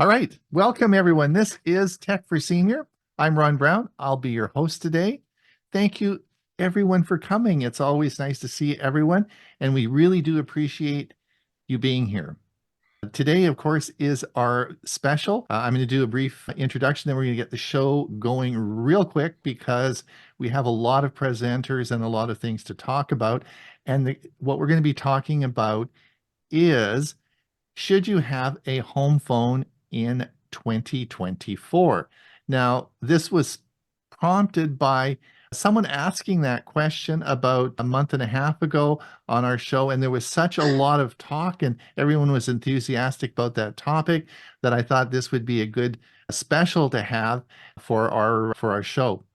All right. Welcome, everyone. This is Tech for Senior. I'm Ron Brown. I'll be your host today. Thank you, everyone, for coming. It's always nice to see everyone, and we really do appreciate you being here. Today, of course, is our special. I'm going to do a brief introduction, then we're going to get the show going real quick because we have a lot of presenters and a lot of things to talk about. And what we're going to be talking about is, should you have a home phone in 2024? Now, this was prompted by someone asking that question about a month and a half ago on our show, and there was such a lot of talk and everyone was enthusiastic about that topic that I thought this would be a good special to have for our show.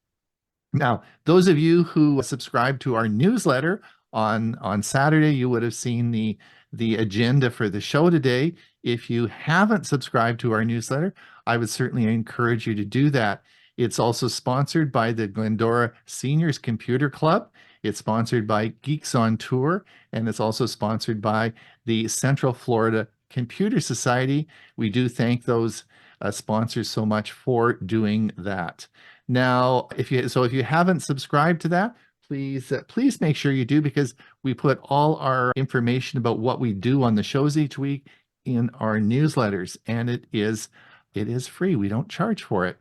Now, those of you who subscribe to our newsletter on Saturday, you would have seen the agenda for the show today. If you haven't subscribed to our newsletter, I would certainly encourage you to do that. It's also sponsored by the Glendora Seniors Computer Club. It's sponsored by Geeks on Tour, and it's also sponsored by the Central Florida Computer Society. We do thank those sponsors so much for doing that. Now, if you haven't subscribed to that, please make sure you do, because we put all our information about what we do on the shows each week in our newsletters, and it is free. We don't charge for it.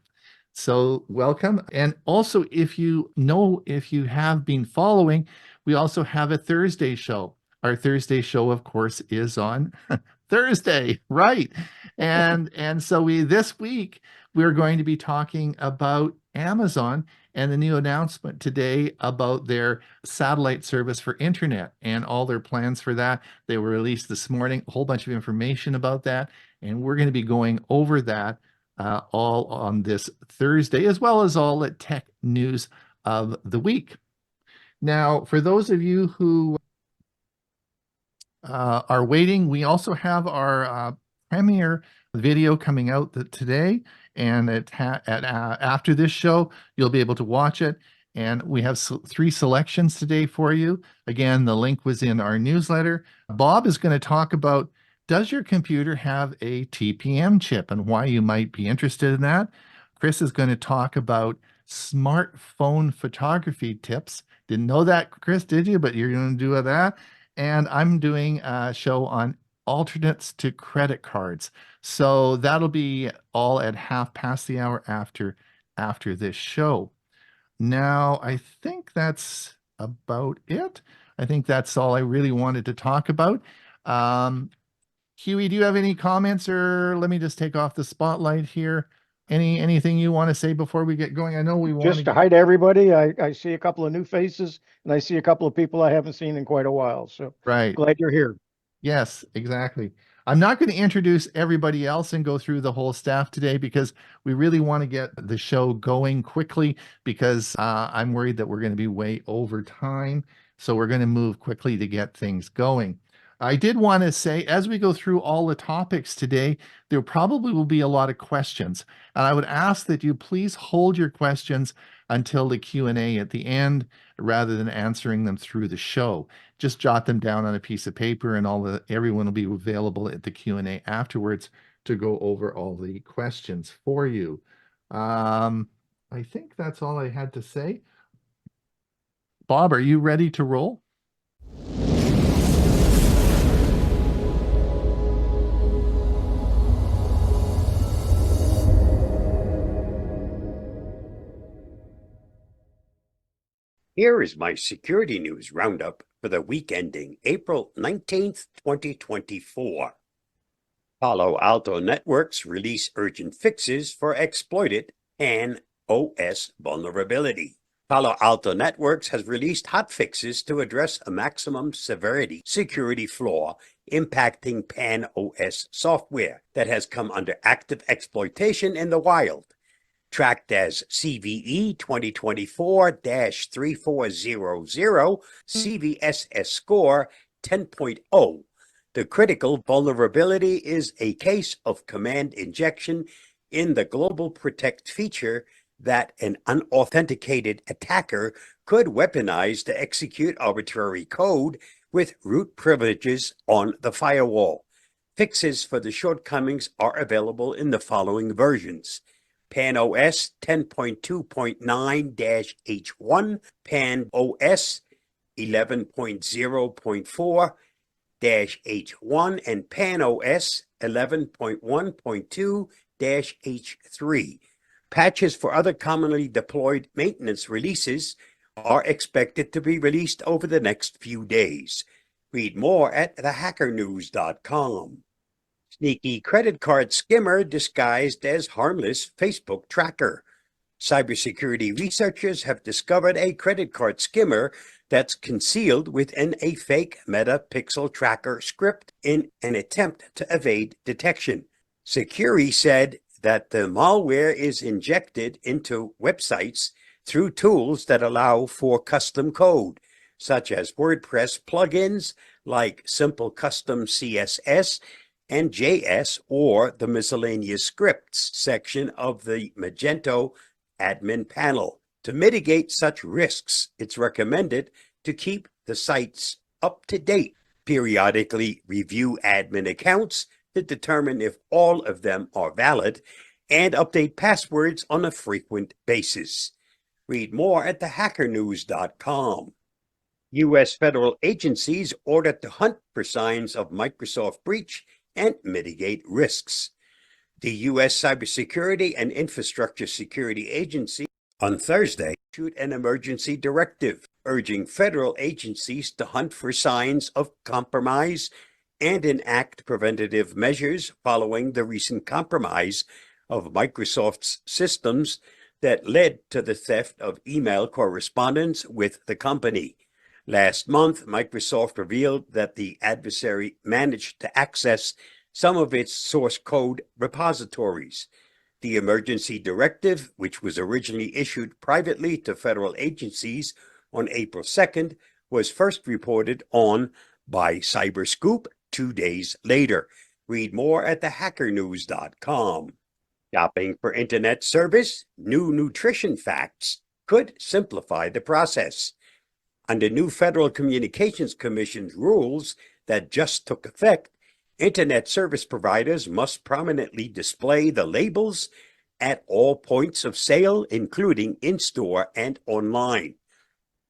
So welcome. And also, if you have been following, we also have a Thursday show. Our Thursday show, of course, is on Thursday, right? And so this week we're going to be talking about Amazon and the new announcement today about their satellite service for internet and all their plans for that. They were released this morning, a whole bunch of information about that, and we're going to be going over that all on this Thursday, as well as all the tech news of the week. Now, for those of you who are waiting, we also have our premiere video coming out today, and after this show, you'll be able to watch it. And we have three selections today for you. Again, the link was in our newsletter. Bob is going to talk about, does your computer have a TPM chip, and why you might be interested in that. Chris is going to talk about smartphone photography tips. Didn't know that, Chris, did you? But you're going to do that. And I'm doing a show on alternates to credit cards. So that'll be all at hour after this show. Now, I think that's about it. I think that's all I really wanted to talk about. Hewie, do you have any comments, or let me just take off the spotlight here? Anything you want to say before we get going? I know we want Just to hi to everybody. I see a couple of new faces, and I see a couple of people I haven't seen in quite a while. So right. Glad you're here. Yes, exactly. I'm not going to introduce everybody else and go through the whole staff today, because we really want to get the show going quickly, because I'm worried that we're going to be way over time. So we're going to move quickly to get things going. I did want to say, as we go through all the topics today, there probably will be a lot of questions. And I would ask that you please hold your questions until the Q&A at the end, rather than answering them through the show. Just jot them down on a piece of paper, and everyone will be available at the Q&A afterwards to go over all the questions for you. I think that's all I had to say. Bob, are you ready to roll? Here is my security news roundup for the week ending April 19th, 2024. Palo Alto Networks release urgent fixes for exploited PAN OS vulnerability. Palo Alto Networks has released hotfixes to address a maximum severity security flaw impacting PAN OS software that has come under active exploitation in the wild. Tracked as CVE 2024-3400, CVSS score 10.0. The critical vulnerability is a case of command injection in the Global Protect feature that an unauthenticated attacker could weaponize to execute arbitrary code with root privileges on the firewall. Fixes for the shortcomings are available in the following versions: Pan OS 10.2.9-H1, Pan OS 11.0.4-H1, and Pan OS 11.1.2-H3. Patches for other commonly deployed maintenance releases are expected to be released over the next few days. Read more at 𝕙𝕗𝕝𝕃.com. Sneaky credit card skimmer disguised as harmless Facebook tracker. Cybersecurity researchers have discovered a credit card skimmer that's concealed within a fake Meta pixel tracker script in an attempt to evade detection. Securi said that the malware is injected into websites through tools that allow for custom code, such as WordPress plugins like Simple Custom CSS and JS, or the miscellaneous scripts section of the Magento admin panel. To mitigate such risks, it's recommended to keep the sites up to date, periodically review admin accounts to determine if all of them are valid, and update passwords on a frequent basis. Read more at 𝕙𝕗𝕝𝕃.com. U.S. federal agencies ordered to hunt for signs of Microsoft breach and mitigate risks. The U.S. Cybersecurity and Infrastructure Security Agency on Thursday issued an emergency directive urging federal agencies to hunt for signs of compromise and enact preventative measures following the recent compromise of Microsoft's systems that led to the theft of email correspondence with the company. Last month, Microsoft revealed that the adversary managed to access some of its source code repositories. The emergency directive, which was originally issued privately to federal agencies on April 2nd, was first reported on by Cyberscoop 2 days later. Read more at 𝕙𝕗𝕝𝕃.com. Shopping for internet service, new nutrition facts could simplify the process. Under new Federal Communications Commission's rules that just took effect, internet service providers must prominently display the labels at all points of sale, including in-store and online.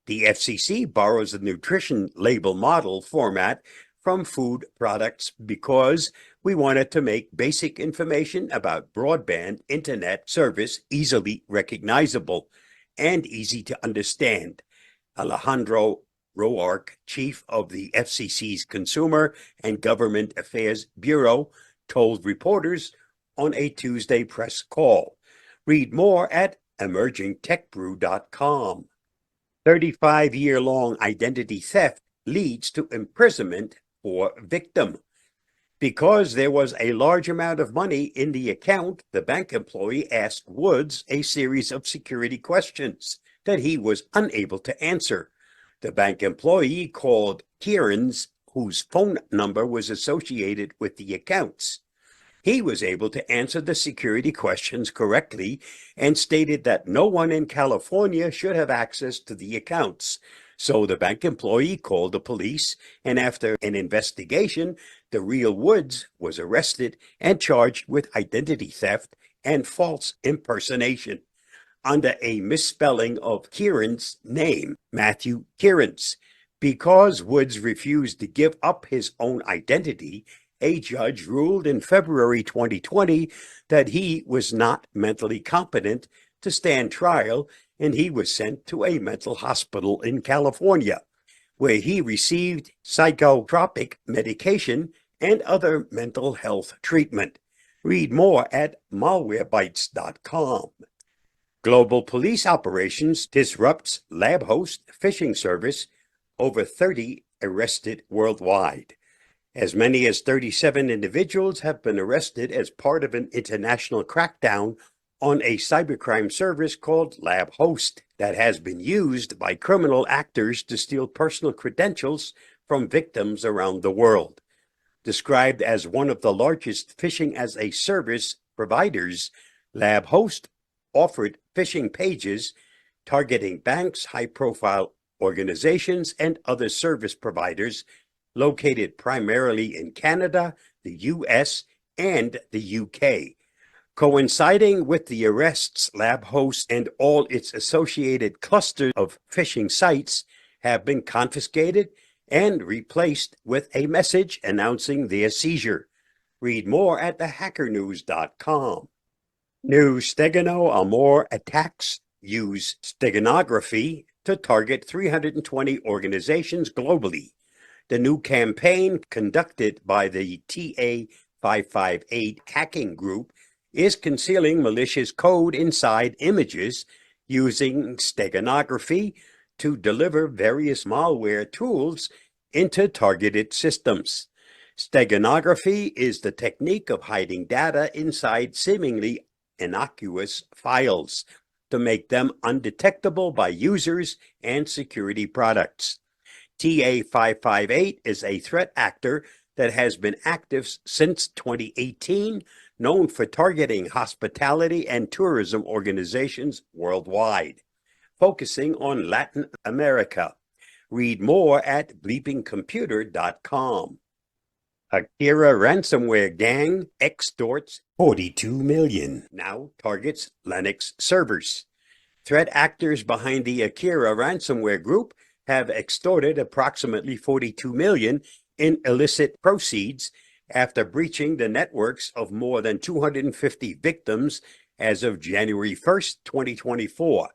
The FCC borrows the nutrition label model format from food products because we wanted to make basic information about broadband internet service easily recognizable and easy to understand. Alejandro Roark, chief of the FCC's Consumer and Government Affairs Bureau, told reporters on a Tuesday press call. Read more at emergingtechbrew.com. 35-year-long identity theft leads to imprisonment for victim. Because there was a large amount of money in the account, the bank employee asked Woods a series of security questions that he was unable to answer. The bank employee called Kieran's, whose phone number was associated with the accounts. He was able to answer the security questions correctly and stated that no one in California should have access to the accounts. So the bank employee called the police, and after an investigation, the real Woods was arrested and charged with identity theft and false impersonation under a misspelling of Kieran's name, Matthew Kieran's. Because Woods refused to give up his own identity, a judge ruled in February 2020 that he was not mentally competent to stand trial, and he was sent to a mental hospital in California, where he received psychotropic medication and other mental health treatment. Read more at malwarebytes.com. Global police operations disrupts lab host phishing service, over 30 arrested worldwide. As many as 37 individuals have been arrested as part of an international crackdown on a cybercrime service called LabHost that has been used by criminal actors to steal personal credentials from victims around the world. Described as one of the largest phishing-as-a-service providers, LabHost offered phishing pages targeting banks, high-profile organizations, and other service providers located primarily in Canada, the US, and the UK. Coinciding with the arrests, lab hosts and all its associated clusters of phishing sites have been confiscated and replaced with a message announcing their seizure. Read more at ℙ𝕝𝕉𝕗 New ℕ𝕤𝕗 attacks use steganography to target 320 organizations globally. The new campaign, conducted by the TA558 hacking group, is concealing malicious code inside images using steganography to deliver various malware tools into targeted systems. Steganography is the technique of hiding data inside seemingly innocuous files to make them undetectable by users and security products. TA558 is a threat actor that has been active since 2018, known for targeting hospitality and tourism organizations worldwide, focusing on Latin America. Read more at bleepingcomputer.com. ℚ𝕝 ransomware gang extorts 42 million, now targets Linux servers. Threat actors behind the ℚ𝕝 ransomware group have extorted approximately 42 million in illicit proceeds after breaching the networks of more than 250 victims as of January 1st, 2024.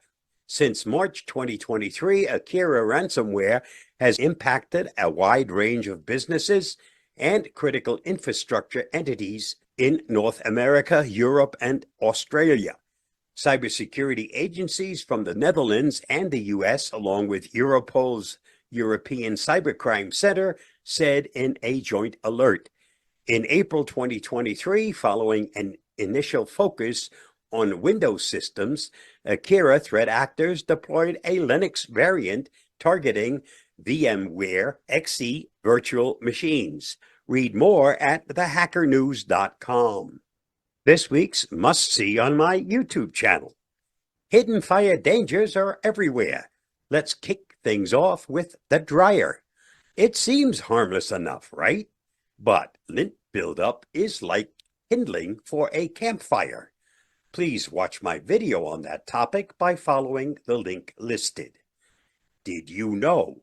Since March 2023, ℚ𝕝 ransomware has impacted a wide range of businesses and critical infrastructure entities in North America, Europe, and Australia. Cybersecurity agencies from the Netherlands and the US, along with Europol's European Cybercrime Center, said in a joint alert. In April 2023, following an initial focus on Windows systems, ℚ𝕝 threat actors deployed a Linux variant targeting VMware XE virtual machines. Read more at ℚ𝕝𝕉𝕗 This week's must-see on my YouTube channel. Hidden fire dangers are everywhere. Let's kick things off with the dryer. It seems harmless enough, right? But lint buildup is like kindling for a campfire. Please watch my video on that topic by following the link listed. Did you know?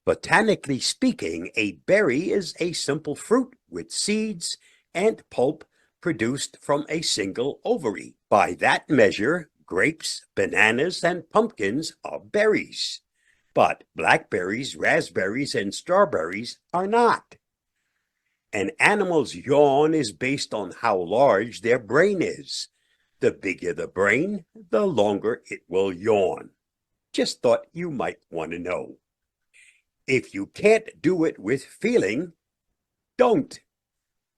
Botanically speaking, a berry is a simple fruit with seeds and pulp produced from a single ovary. By that measure, grapes, bananas, and pumpkins are berries. But blackberries, raspberries, and strawberries are not. An animal's yawn is based on how large their brain is. The bigger the brain, the longer it will yawn. Just thought you might want to know. If you can't do it with feeling, don't.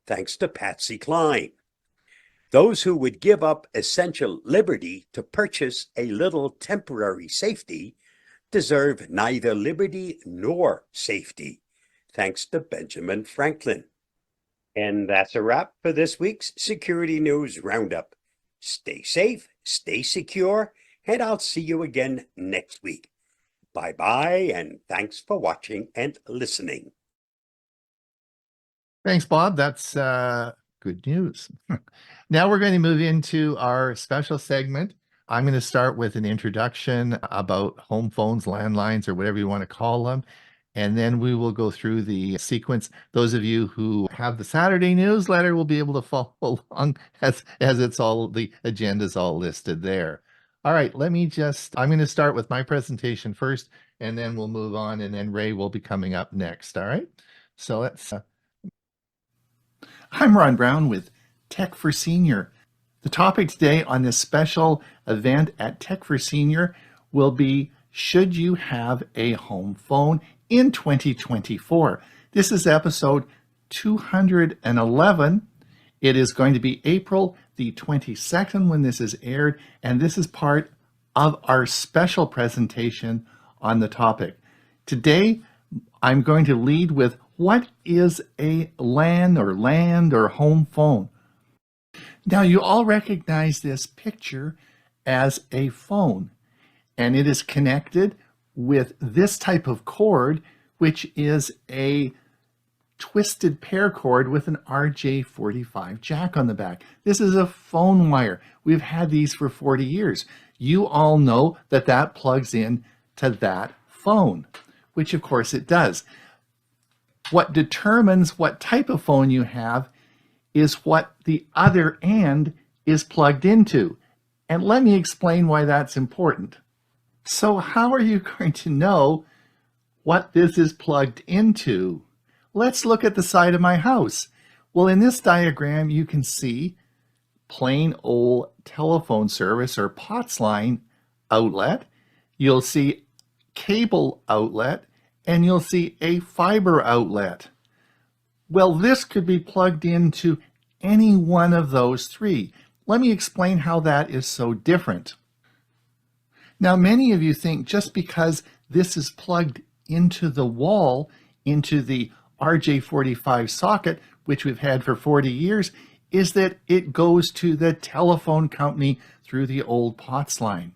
Thanks to Patsy Cline. Those who would give up essential liberty to purchase a little temporary safety deserve neither liberty nor safety. Thanks to Benjamin Franklin. And that's a wrap for this week's Security News Roundup. Stay safe, stay secure, and I'll see you again next week. Bye-bye, and thanks for watching and listening. Thanks, Bob. That's good news. Now we're going to move into our special segment. I'm going to start with an introduction about home phones, landlines, or whatever you want to call them. And then we will go through the sequence. Those of you who have the Saturday newsletter will be able to follow along as it's all, the agenda's all listed there. All right, I'm going to start with my presentation first, and then we'll move on, and then Ray will be coming up next. All right, so let's. I'm Ron Brown with Tech for Senior. The topic today on this special event at Tech for Senior will be, should you have a home phone in 2024? This is episode 211. It is going to be April the 22nd when this is aired, and this is part of our special presentation on the topic. Today, I'm going to lead with what is a LAN or home phone. Now, you all recognize this picture as a phone, and it is connected with this type of cord, which is a twisted paracord with an RJ45 jack on the back. This is a phone wire. We've had these for 40 years. You all know that that plugs in to that phone, which of course it does. What determines what type of phone you have is what the other end is plugged into. And let me explain why that's important. So how are you going to know what this is plugged into? Let's look at the side of my house. Well, in this diagram, you can see plain old telephone service or POTS line outlet. You'll see cable outlet, and you'll see a fiber outlet. Well, this could be plugged into any one of those three. Let me explain how that is so different. Now, many of you think just because this is plugged into the wall, into the RJ45 socket, which we've had for 40 years, is that it goes to the telephone company through the old POTS line.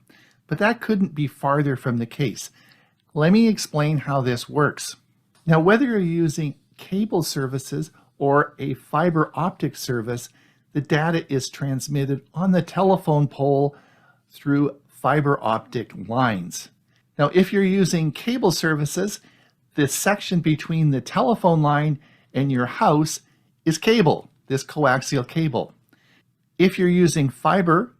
But that couldn't be farther from the case. Let me explain how this works. Now, whether you're using cable services or a fiber optic service, the data is transmitted on the telephone pole through fiber optic lines. Now, if you're using cable services, the section between the telephone line and your house is cable, this coaxial cable. If you're using fiber,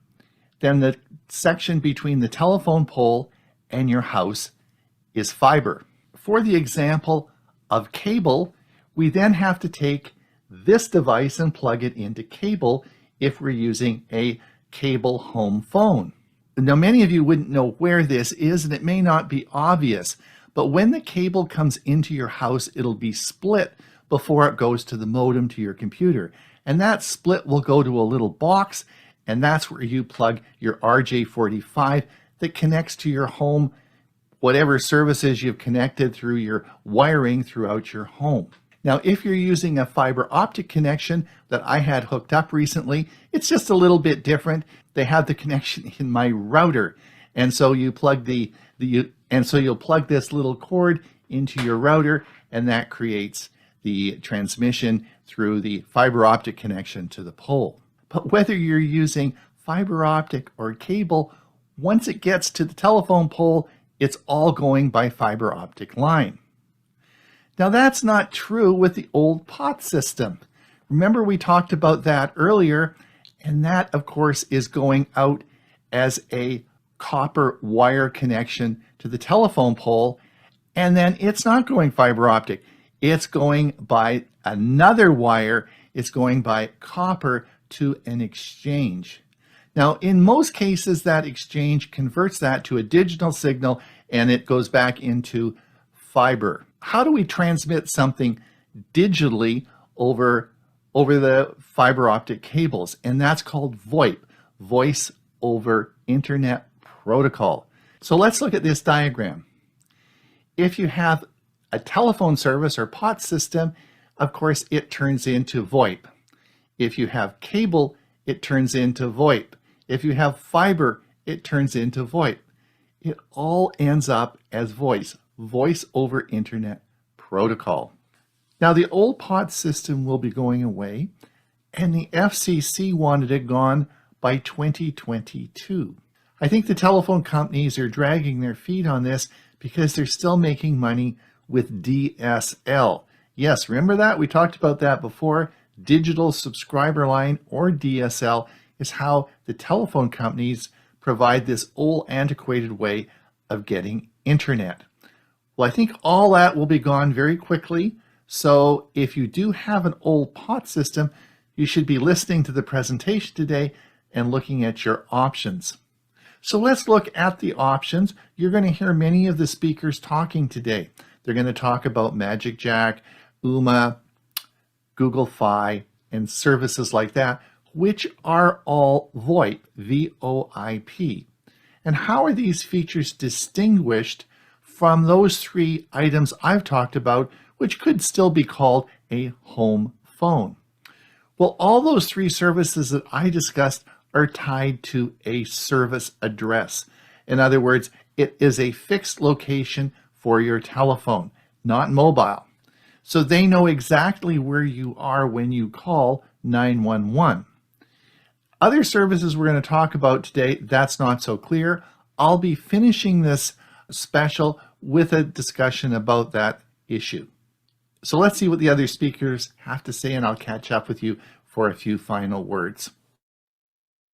then the section between the telephone pole and your house is fiber. For the example of cable, we then have to take this device and plug it into cable if we're using a cable home phone. Now, many of you wouldn't know where this is, and it may not be obvious, but when the cable comes into your house, it'll be split before it goes to the modem to your computer. And that split will go to a little box, and that's where you plug your RJ45 that connects to your home, whatever services you've connected through your wiring throughout your home. Now, if you're using a fiber optic connection that I had hooked up recently, it's just a little bit different. They have the connection in my router. And so you plug you'll plug this little cord into your router, and that creates the transmission through the fiber optic connection to the pole. But whether you're using fiber optic or cable, once it gets to the telephone pole, it's all going by fiber optic line. Now, that's not true with the old POTS system. Remember, we talked about that earlier, and that, of course, is going out as a copper wire connection to the telephone pole, and then it's not going fiber optic. It's going by another wire. It's going by copper to an exchange. Now, in most cases, that exchange converts that to a digital signal, and it goes back into fiber. How do we transmit something digitally over the fiber optic cables? And that's called VoIP, Voice over Internet Protocol. So let's look at this diagram. If you have a telephone service or POTS system, of course, it turns into VoIP. If you have cable, it turns into VoIP. If you have fiber, it turns into VoIP. It all ends up as voice over Internet Protocol. Now, the old POTS system will be going away, and the FCC wanted it gone by 2022. I think the telephone companies are dragging their feet on this because they're still making money with DSL. Yes, remember that? We talked about that before. Digital subscriber line, or DSL, is how the telephone companies provide this old antiquated way of getting internet. Well, I think all that will be gone very quickly. So if you do have an old POTS system, you should be listening to the presentation today and looking at your options. So let's look at the options. You're going to hear many of the speakers talking today. They're going to talk about magicJack, ℸ𝕒𝕒, Google Fi, and services like that, which are all VoIP, V-O-I-P. And how are these features distinguished from those three items I've talked about, which could still be called a home phone? Well, all those three services that I discussed are tied to a service address. In other words, it is a fixed location for your telephone, not mobile. so they know exactly where you are when you call 911. Other services we're going to talk about today, that's not so clear. I'll be finishing this special with a discussion about that issue. So let's see what the other speakers have to say, and I'll catch up with you for a few final words.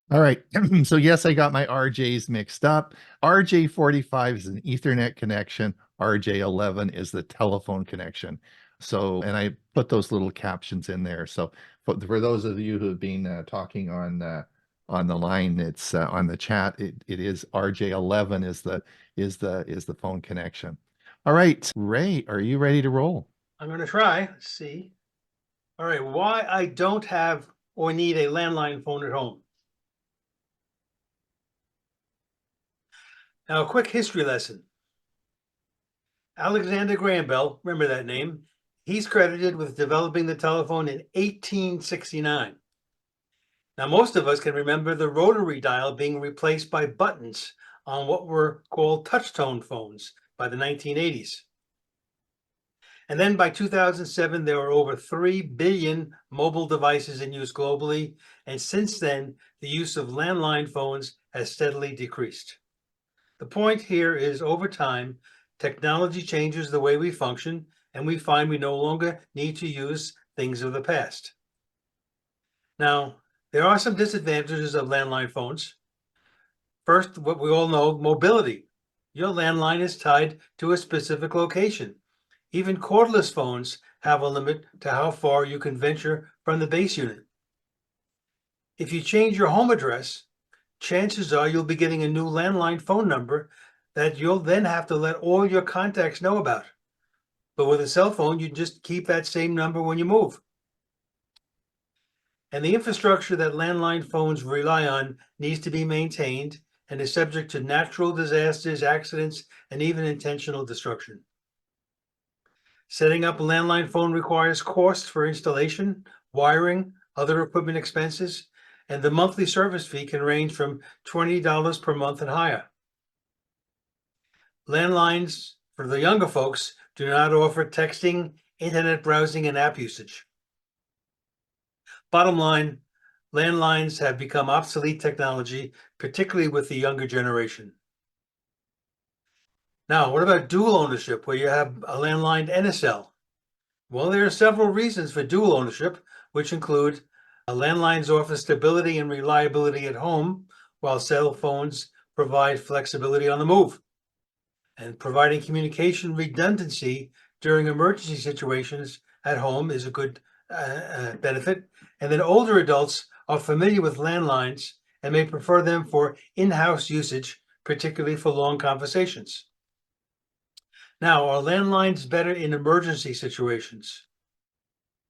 All right, so yes, I got my RJs mixed up. RJ45 is an Ethernet connection. RJ11 is the telephone connection. So, and I put those little captions in there. So for those of you who have been talking on the line, it's on the chat. It is RJ11 is the phone connection. All right, Ray, are you ready to roll? I'm going to try. Let's see. All right, why I don't have or need a landline phone at home. Now, a quick history lesson. Alexander Graham Bell, remember that name? He's credited with developing the telephone in 1869. Now, most of us can remember the rotary dial being replaced by buttons on what were called touch-tone phones by the 1980s. And then by 2007, there were over 3 billion mobile devices in use globally. And since then, the use of landline phones has steadily decreased. The point here is, over time, technology changes the way we function, and we find we no longer need to use things of the past. Now, there are some disadvantages of landline phones. First, what we all know, mobility. Your landline is tied to a specific location. Even cordless phones have a limit to how far you can venture from the base unit. If you change your home address, chances are you'll be getting a new landline phone number that you'll then have to let all your contacts know about. But with a cell phone, you just keep that same number when you move. And the infrastructure that landline phones rely on needs to be maintained and is subject to natural disasters, accidents, and even intentional destruction. Setting up a landline phone requires costs for installation, wiring, other equipment expenses, and the monthly service fee can range from $20 per month and higher. Landlines, for the younger folks, do not offer texting, internet browsing, and app usage. Bottom line, landlines have become obsolete technology, particularly with the younger generation. Now, what about dual ownership, where you have a landline and a cell? Well, there are several reasons for dual ownership, which include landlines offer stability and reliability at home, while cell phones provide flexibility on the move. And providing communication redundancy during emergency situations at home is a good benefit. And then older adults are familiar with landlines and may prefer them for in-house usage, particularly for long conversations. Now, are landlines better in emergency situations?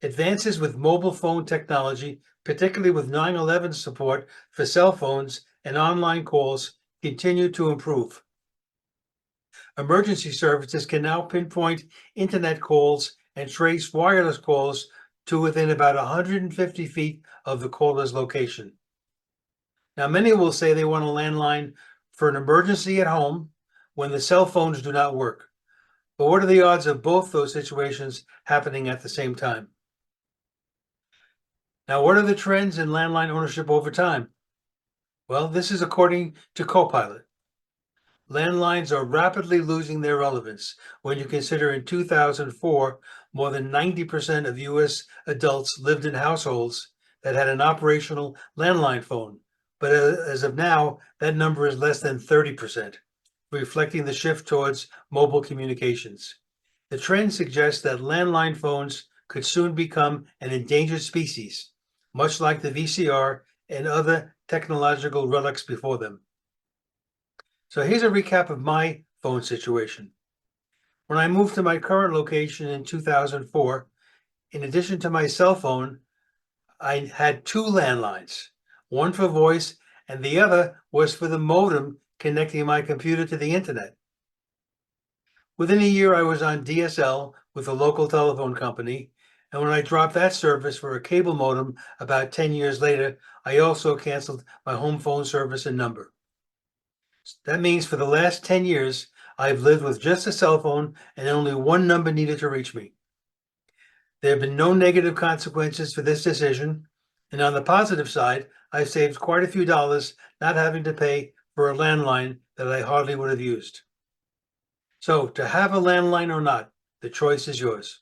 Advances with mobile phone technology, particularly with 911 support for cell phones and online calls, continue to improve. Emergency services can now pinpoint internet calls and trace wireless calls to within about 150 feet of the caller's location. Now, many will say they want a landline for an emergency at home when the cell phones do not work. But what are the odds of both those situations happening at the same time? Now, what are the trends in landline ownership over time? Well, this is according to Copilot. Landlines are rapidly losing their relevance when you consider in 2004, more than 90% of U.S. adults lived in households that had an operational landline phone. But as of now, that number is less than 30%. Reflecting the shift towards mobile communications. The trend suggests that landline phones could soon become an endangered species, much like the VCR and other technological relics before them. So here's a recap of my phone situation. When I moved to my current location in 2004, in addition to my cell phone, I had 2 landlines, one for voice and the other was for the modem connecting my computer to the internet. Within a year, I was on DSL with a local telephone company, and when I dropped that service for a cable modem about 10 years later, I also canceled my home phone service and number. That means for the last 10 years, I've lived with just a cell phone and only one number needed to reach me. There have been no negative consequences for this decision, and on the positive side, I've saved quite a few dollars not having to pay for a landline that I hardly would have used. So, to have a landline or not, the choice is yours.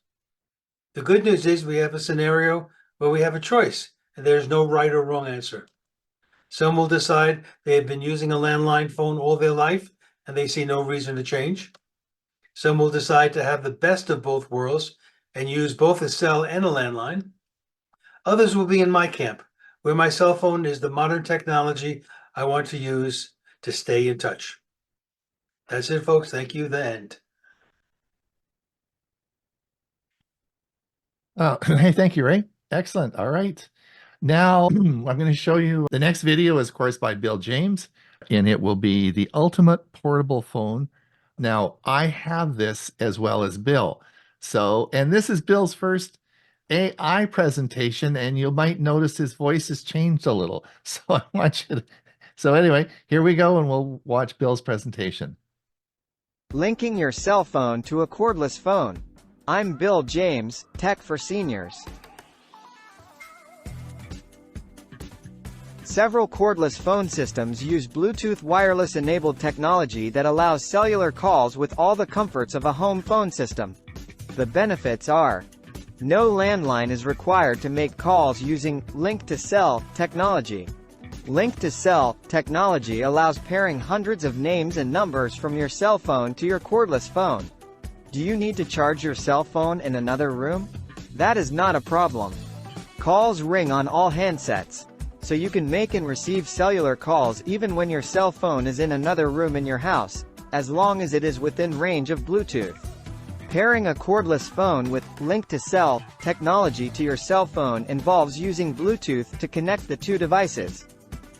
The good news is we have a scenario where we have a choice, and there's no right or wrong answer. Some will decide they have been using a landline phone all their life, and they see no reason to change. Some will decide to have the best of both worlds and use both a cell and a landline. Others will be in my camp, where my cell phone is the modern technology I want to use to stay in touch. That's it, folks. Thank you. The end. Oh, hey, thank you, Ray. Excellent. All right. Now I'm going to show you the next video is, of course, by Bill James, and it will be the ultimate portable phone. Now, I have this as well as Bill. So, and this is Bill's first AI presentation, and you might notice his voice has changed a little. So I want you to, so anyway, here we go, and we'll watch Bill's presentation. Linking your cell phone to a cordless phone. I'm Bill James, Tech for Seniors. Several cordless phone systems use Bluetooth wireless-enabled technology that allows cellular calls with all the comforts of a home phone system. The benefits are: no landline is required to make calls using link-to-cell technology. Link-to-cell technology allows pairing hundreds of names and numbers from your cell phone to your cordless phone. Do you need to charge your cell phone in another room? That is not a problem. Calls ring on all handsets, so you can make and receive cellular calls even when your cell phone is in another room in your house, as long as it is within range of Bluetooth. Pairing a cordless phone with link-to-cell technology to your cell phone involves using Bluetooth to connect the two devices.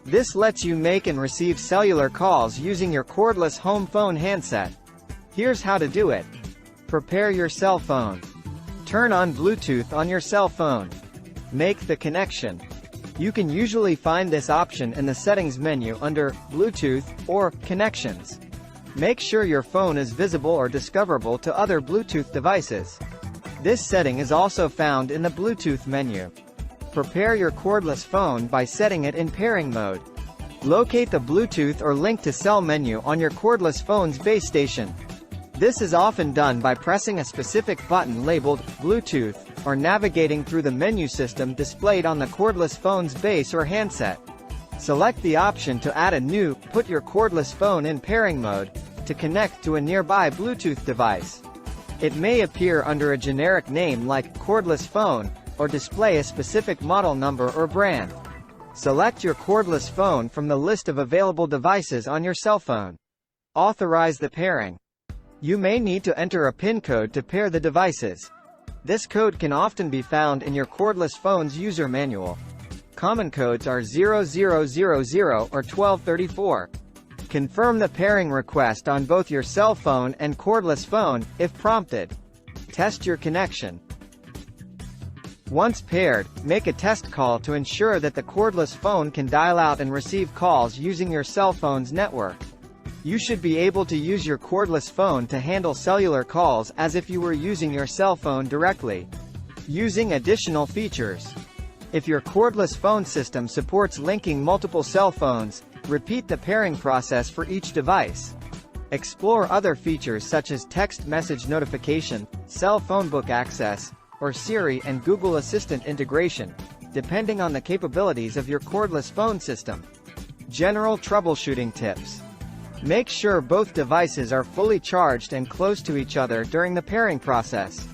This lets you make and receive cellular calls using your cordless home phone handset. Here's how to do it. Prepare your cell phone. Turn on Bluetooth on your cell phone. Make the connection. You can usually find this option in the settings menu under Bluetooth or Connections. Make sure your phone is visible or discoverable to other Bluetooth devices. This setting is also found in the Bluetooth menu. Prepare your cordless phone by setting it in pairing mode. Locate the Bluetooth or link-to-cell menu on your cordless phone's base station. This is often done by pressing a specific button labeled Bluetooth, or navigating through the menu system displayed on the cordless phone's base or handset. Select the option to add a new Put your cordless phone in pairing mode to connect to a nearby Bluetooth device. It may appear under a generic name like cordless phone, or display a specific model number or brand. Select your cordless phone from the list of available devices on your cell phone. Authorize the pairing. You may need to enter a PIN code to pair the devices. This code can often be found in your cordless phone's user manual. Common codes are 0000 or 1234. Confirm the pairing request on both your cell phone and cordless phone, if prompted. Test your connection. Once paired, make a test call to ensure that the cordless phone can dial out and receive calls using your cell phone's network. You should be able to use your cordless phone to handle cellular calls as if you were using your cell phone directly. Using additional features. If your cordless phone system supports linking multiple cell phones, repeat the pairing process for each device. Explore other features such as text message notification, cell phone book access, or Siri and Google Assistant integration, depending on the capabilities of your cordless phone system. General troubleshooting tips. Make sure both devices are fully charged and close to each other during the pairing process.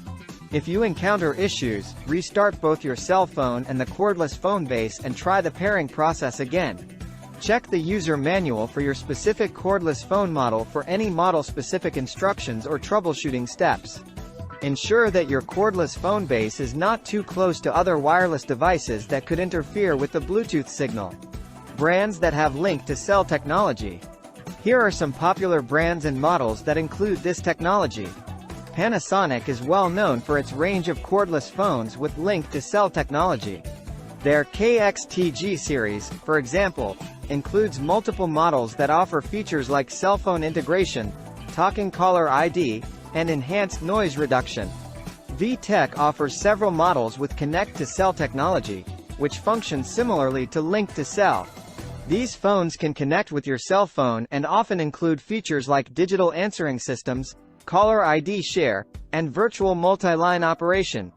If you encounter issues, restart both your cell phone and the cordless phone base and try the pairing process again. Check the user manual for your specific cordless phone model for any model-specific instructions or troubleshooting steps. Ensure that your cordless phone base is not too close to other wireless devices that could interfere with the Bluetooth signal. Brands that have link-to-cell technology. Here are some popular brands and models that include this technology. Panasonic is well known for its range of cordless phones with link-to-cell technology. Their KXTG series, for example, includes multiple models that offer features like cell phone integration, talking caller ID, and enhanced noise reduction. VTech offers several models with connect-to-cell technology, which functions similarly to link-to-cell. These phones can connect with your cell phone and often include features like digital answering systems, caller ID share, and virtual multi-line operation.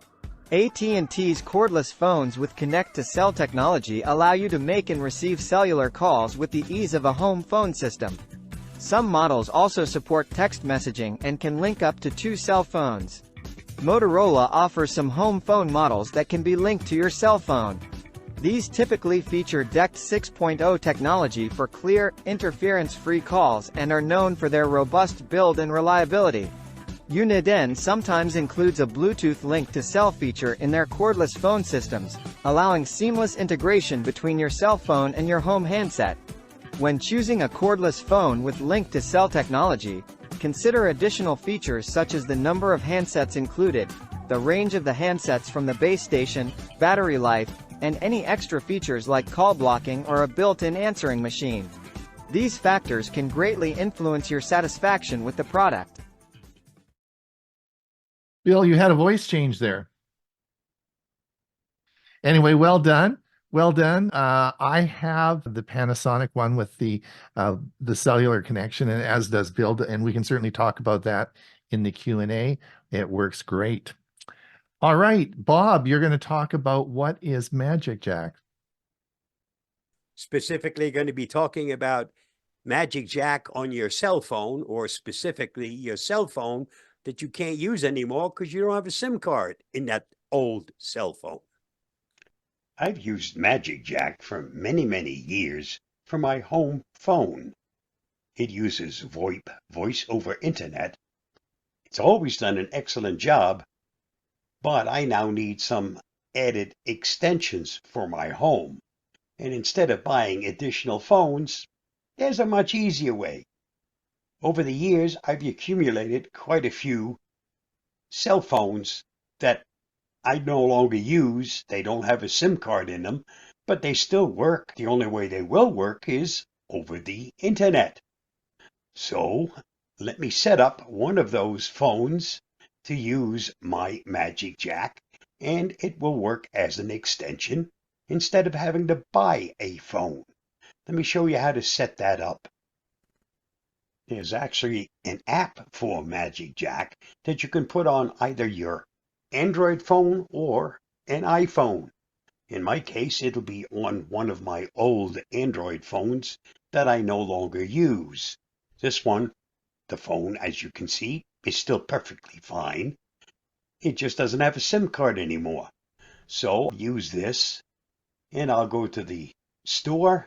AT&T's cordless phones with connect-to-cell technology allow you to make and receive cellular calls with the ease of a home phone system. Some models also support text messaging and can link up to 2 cell phones. Motorola offers some home phone models that can be linked to your cell phone. These typically feature DECT 6.0 technology for clear, interference-free calls and are known for their robust build and reliability. Uniden sometimes includes a Bluetooth link-to-cell feature in their cordless phone systems, allowing seamless integration between your cell phone and your home handset. When choosing a cordless phone with link-to-cell technology, consider additional features such as the number of handsets included, the range of the handsets from the base station, battery life, and any extra features like call blocking or a built-in answering machine. These factors can greatly influence your satisfaction with the product. Bill, you had a voice change there. Anyway, well done. Well done. I have the Panasonic one with the cellular connection, and as does Bill, and we can certainly talk about that in the Q&A. It works great. All right, Bob, you're going to talk about what is Magic Jack. Specifically going to be talking about Magic Jack on your cell phone, or specifically your cell phone that you can't use anymore because you don't have a SIM card in that old cell phone. I've used Magic Jack for many, many years for my home phone. It uses VoIP, voice over internet. It's always done an excellent job, but I now need some added extensions for my home. And instead of buying additional phones, there's a much easier way. Over the years, I've accumulated quite a few cell phones that I no longer use. They don't have a SIM card in them, but they still work. The only way they will work is over the internet. So let me set up one of those phones to use my Magic Jack, and it will work as an extension instead of having to buy a phone. Let me show you how to set that up. There's actually an app for Magic Jack that you can put on either your Android phone or an iPhone. In my case, it'll be on one of my old Android phones that I no longer use. This one, the phone, as you can see, is still perfectly fine. It just doesn't have a SIM card anymore. So I'll use this, and I'll go to the store,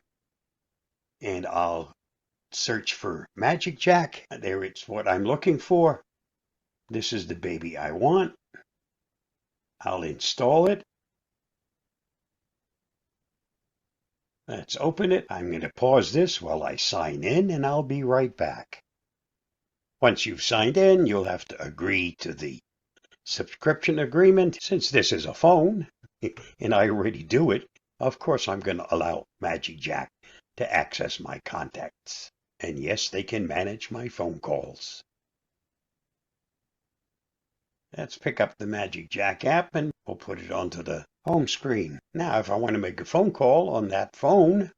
and I'll search for Magic Jack. There, it's what I'm looking for. This is the baby I want. I'll install it. Let's open it. I'm going to pause this while I sign in, and I'll be right back. Once you've signed in, you'll have to agree to the subscription agreement. Since this is a phone, and I already do it, of course I'm going to allow Magic Jack to access my contacts. And yes, they can manage my phone calls. Let's pick up the Magic Jack app and we'll put it onto the home screen. Now, if I want to make a phone call on that phone,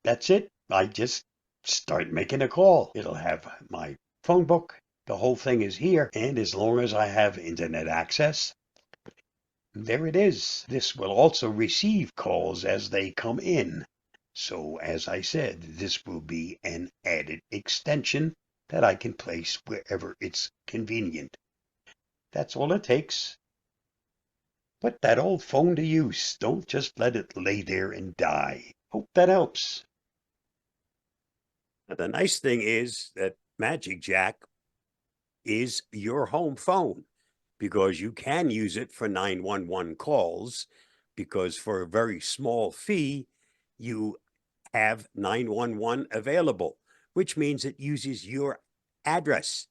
that's it. I just start making a call. It'll have my phone book. The whole thing is here. And as long as I have internet access, there it is. This will also receive calls as they come in. So, as I said, this will be an added extension that I can place wherever it's convenient. That's all it takes. Put that old phone to use. Don't just let it lay there and die. Hope that helps. The nice thing is that Magic Jack is your home phone, because you can use it for 911 calls, because for a very small fee, you have 911 available, which means it uses your address.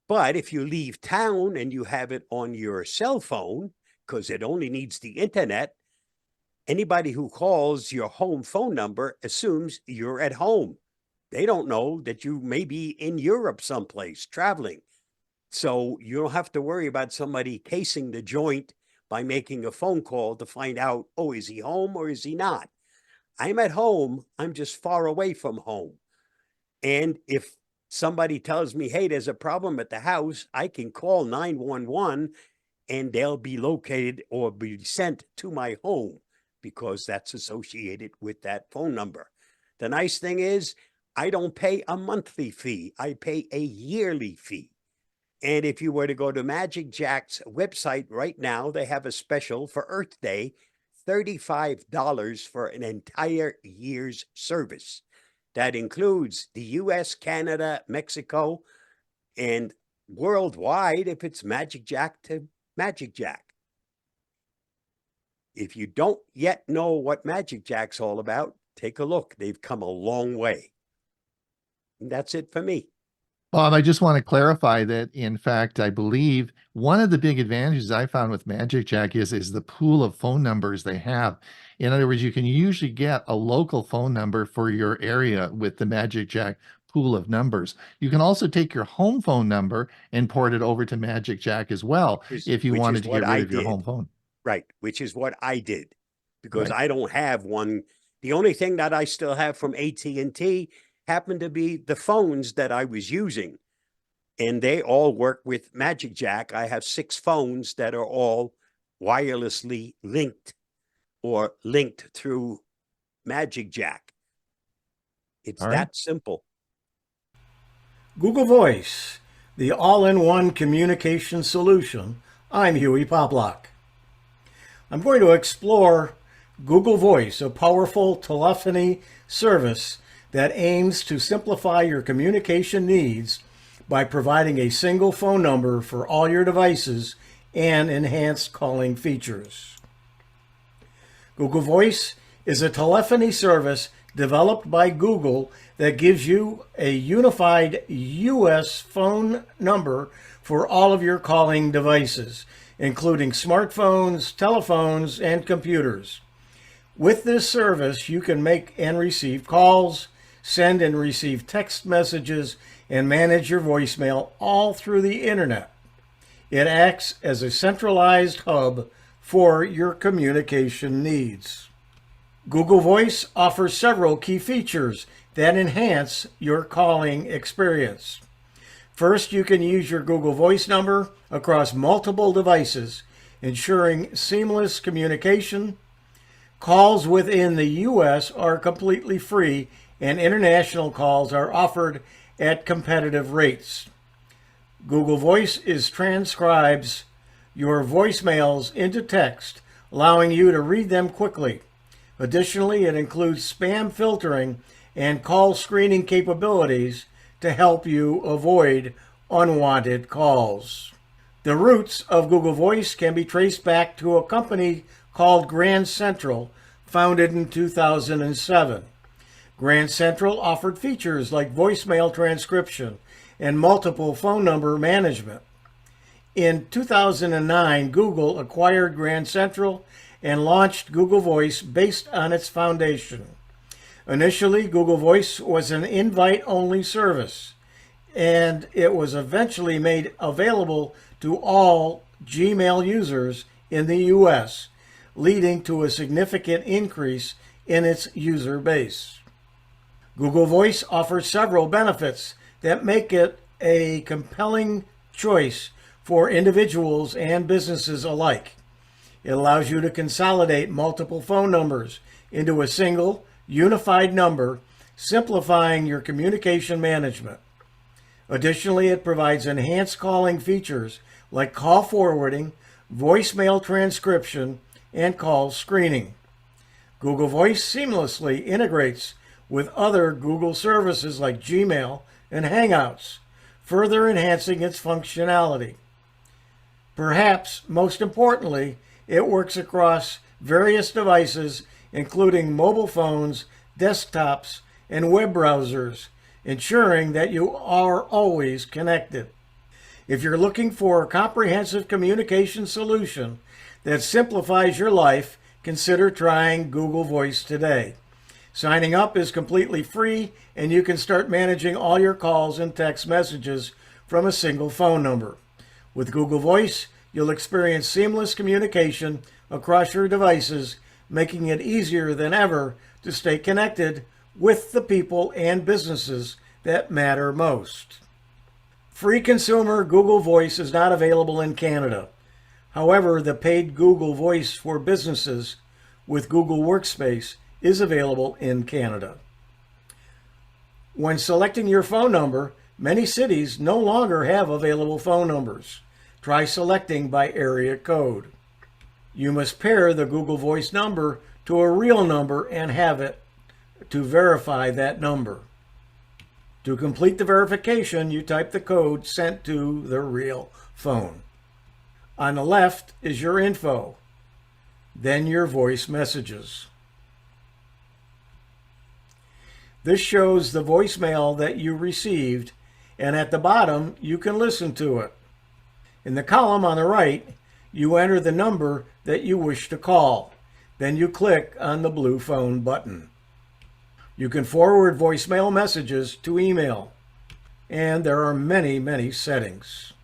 But if you leave town and you have it on your cell phone, because it only needs the internet, anybody who calls your home phone number assumes you're at home. They don't know that you may be in Europe someplace traveling. So you don't have to worry about somebody casing the joint by making a phone call to find out, oh, is he home or is he not? I'm at home. I'm just far away from home. And if somebody tells me, hey, there's a problem at the house, I can call 911 and they'll be located or be sent to my home because that's associated with that phone number. The nice thing is I don't pay a monthly fee. I pay a yearly fee. And if you were to go to Magic Jack's website right now, they have a special for Earth Day, $35 for an entire year's service. That includes the US, Canada, Mexico, and worldwide if it's Magic Jack to Magic Jack. If you don't yet know what Magic Jack's all about, take a look. They've come a long way. And that's it for me. Bob, I just want to clarify that, in fact, I believe one of the big advantages I found with Magic Jack is the pool of phone numbers they have. In other words, you can usually get a local phone number for your area with the Magic Jack pool of numbers. You can also take your home phone number and port it over to Magic Jack as well if you wanted to get rid of your home phone. Right, which is what I did because Right. I don't have one. The only thing that I still have from AT&T happened to be the phones that I was using. And they all work with Magic Jack. I have 6 phones that are all wirelessly linked or linked through Magic Jack. It's All right. that simple. Google Voice, the all-in-one communication solution. I'm Hewie Poplock. I'm going to explore Google Voice, a powerful telephony service that aims to simplify your communication needs by providing a single phone number for all your devices and enhanced calling features. Google Voice is a telephony service developed by Google that gives you a unified US phone number for all of your calling devices, including smartphones, telephones, and computers. With this service, you can make and receive calls, send and receive text messages, and manage your voicemail all through the internet. It acts as a centralized hub for your communication needs. Google Voice offers several key features that enhance your calling experience. First, you can use your Google Voice number across multiple devices, ensuring seamless communication. Calls within the US are completely free, and international calls are offered at competitive rates. Google Voice transcribes your voicemails into text, allowing you to read them quickly. Additionally, it includes spam filtering and call screening capabilities to help you avoid unwanted calls. The roots of Google Voice can be traced back to a company called Grand Central, founded in 2007. Grand Central offered features like voicemail transcription and multiple phone number management. In 2009, Google acquired Grand Central and launched Google Voice based on its foundation. Initially, Google Voice was an invite-only service, and it was eventually made available to all Gmail users in the US, leading to a significant increase in its user base. Google Voice offers several benefits that make it a compelling choice for individuals and businesses alike. It allows you to consolidate multiple phone numbers into a single, unified number, simplifying your communication management. Additionally, it provides enhanced calling features like call forwarding, voicemail transcription, and call screening. Google Voice seamlessly integrates with other Google services like Gmail and Hangouts, further enhancing its functionality. Perhaps most importantly, it works across various devices, including mobile phones, desktops, and web browsers, ensuring that you are always connected. If you're looking for a comprehensive communication solution that simplifies your life, consider trying Google Voice today. Signing up is completely free, and you can start managing all your calls and text messages from a single phone number. With Google Voice, you'll experience seamless communication across your devices, making it easier than ever to stay connected with the people and businesses that matter most. Free consumer Google Voice is not available in Canada. However, the paid Google Voice for businesses with Google Workspace is available in Canada. When selecting your phone number, many cities no longer have available phone numbers. Try selecting by area code. You must pair the Google Voice number to a real number and have it to verify that number. To complete the verification, you type the code sent to the real phone. On the left is your info, then your voice messages. This shows the voicemail that you received, and at the bottom, you can listen to it. In the column on the right, you enter the number that you wish to call. Then you click on the blue phone button. You can forward voicemail messages to email, and there are many settings.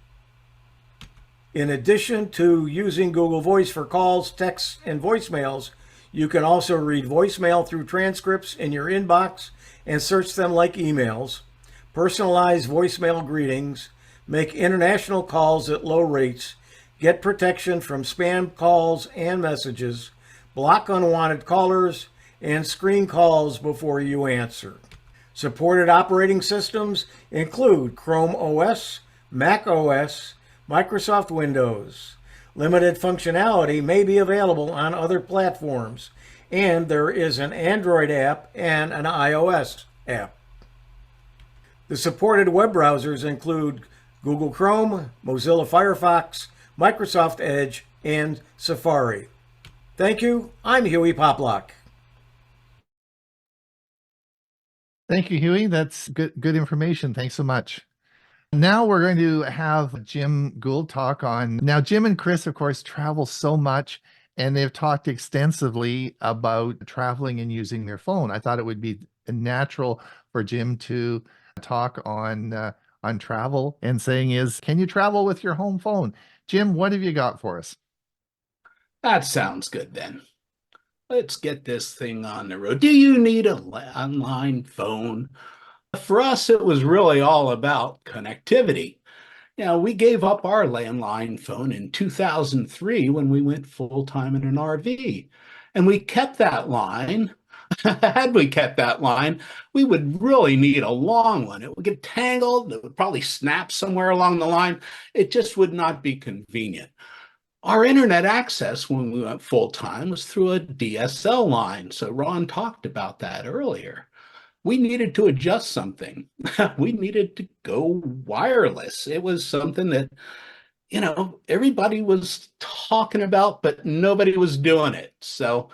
In addition to using Google Voice for calls, texts, and voicemails, you can also read voicemail through transcripts in your inbox and search them like emails, personalize voicemail greetings, make international calls at low rates, get protection from spam calls and messages, block unwanted callers, and screen calls before you answer. Supported operating systems include Chrome OS, Mac OS, Microsoft Windows. Limited functionality may be available on other platforms, and there is an Android app and an iOS app. The supported web browsers include Google Chrome, Mozilla Firefox, Microsoft Edge, and Safari. Thank you. I'm Hewie Poplock. Thank you, Hewie. That's good information. Thanks so much. Now we're going to have Jim Guld talk on. Now, Jim and Chris, of course, travel so much, and they've talked extensively about traveling and using their phone. I thought it would be natural for Jim to talk on travel and saying is, can you travel with your home phone? Jim, what have you got for us? That sounds good then. Let's get this thing on the road. Do you need a landline phone? For us, it was really all about connectivity. We gave up our landline phone in 2003 when we went full-time in an RV. And we kept that line. Had we kept that line, we would really need a long one. It would get tangled. It would probably snap somewhere along the line. It just would not be convenient. Our internet access when we went full-time was through a DSL line. So Ron talked about that earlier. We needed to adjust something. We needed to go wireless. It was something that, everybody was talking about, but nobody was doing it. So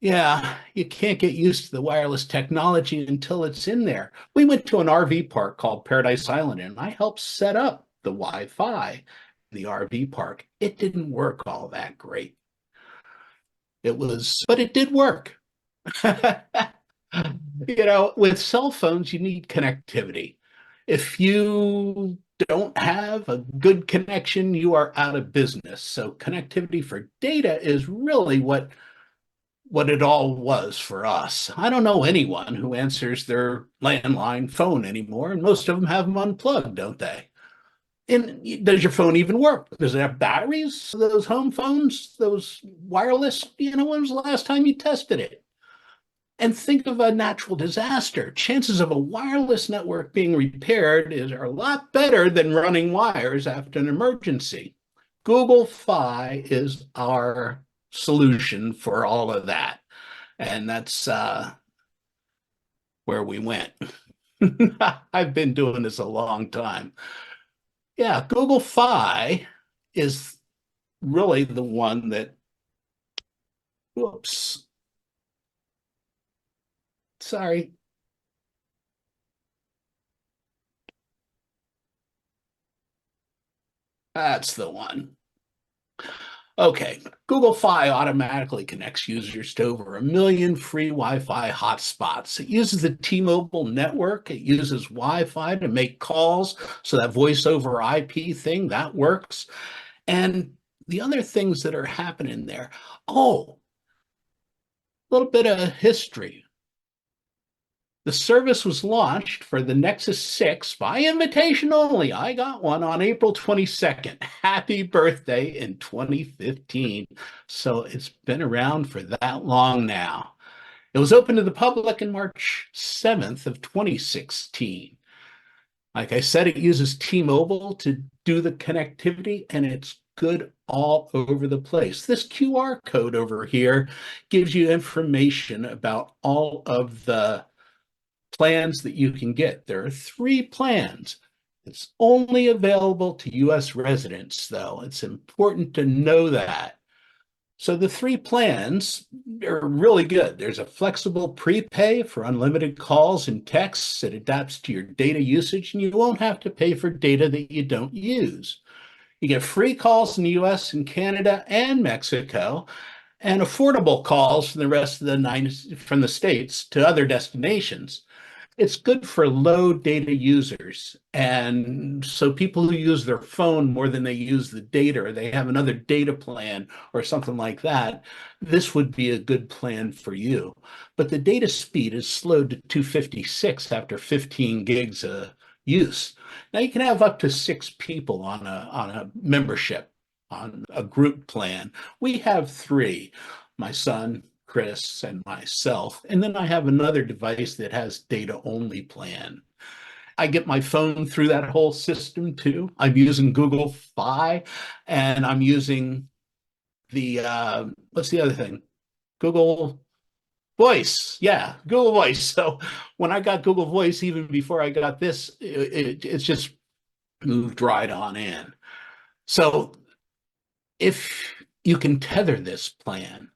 yeah, you can't get used to the wireless technology until it's in there. We went to an RV park called Paradise Island, and I helped set up the Wi-Fi in the RV park. It didn't work all that great. But it did work. With cell phones, you need connectivity. If you don't have a good connection, you are out of business. So connectivity for data is really what it all was for us. I don't know anyone who answers their landline phone anymore, and most of them have them unplugged, don't they? And does your phone even work? Does it have batteries? Those home phones, those wireless, when was the last time you tested it? And think of a natural disaster. Chances of a wireless network being repaired are a lot better than running wires after an emergency. Google Fi is our solution for all of that. And that's where we went. I've been doing this a long time. Yeah, Google Fi is really the one that, whoops. Sorry. That's the one. Okay, Google Fi automatically connects users to over 1 million free Wi-Fi hotspots. It uses the T-Mobile network. It uses Wi-Fi to make calls, so that voice over IP thing, that works. And the other things that are happening there. Oh, a little bit of history. The service was launched for the Nexus 6 by invitation only. I got one on April 22nd. Happy birthday in 2015. So it's been around for that long now. It was open to the public in March 7th of 2016. Like I said, it uses T-Mobile to do the connectivity, and it's good all over the place. This QR code over here gives you information about all of the plans that you can get. There are 3 plans. It's only available to US residents, though. It's important to know that. So the 3 plans are really good. There's a flexible prepay for unlimited calls and texts. It adapts to your data usage, and you won't have to pay for data that you don't use. You get free calls in the US and Canada and Mexico, and affordable calls from the rest of from the states to other destinations. It's good for low data users. And so people who use their phone more than they use the data, or they have another data plan or something like that, this would be a good plan for you. But the data speed is slowed to 256 after 15 gigs of use. Now you can have up to 6 people on a membership, on a group plan. We have 3, my son, Chris, and myself. And then I have another device that has data only plan. I get my phone through that whole system too. I'm using Google Fi, and I'm using the, what's the other thing? Google Voice. Yeah, Google Voice. So when I got Google Voice, even before I got this, it's just moved right on in. So if you can tether this plan,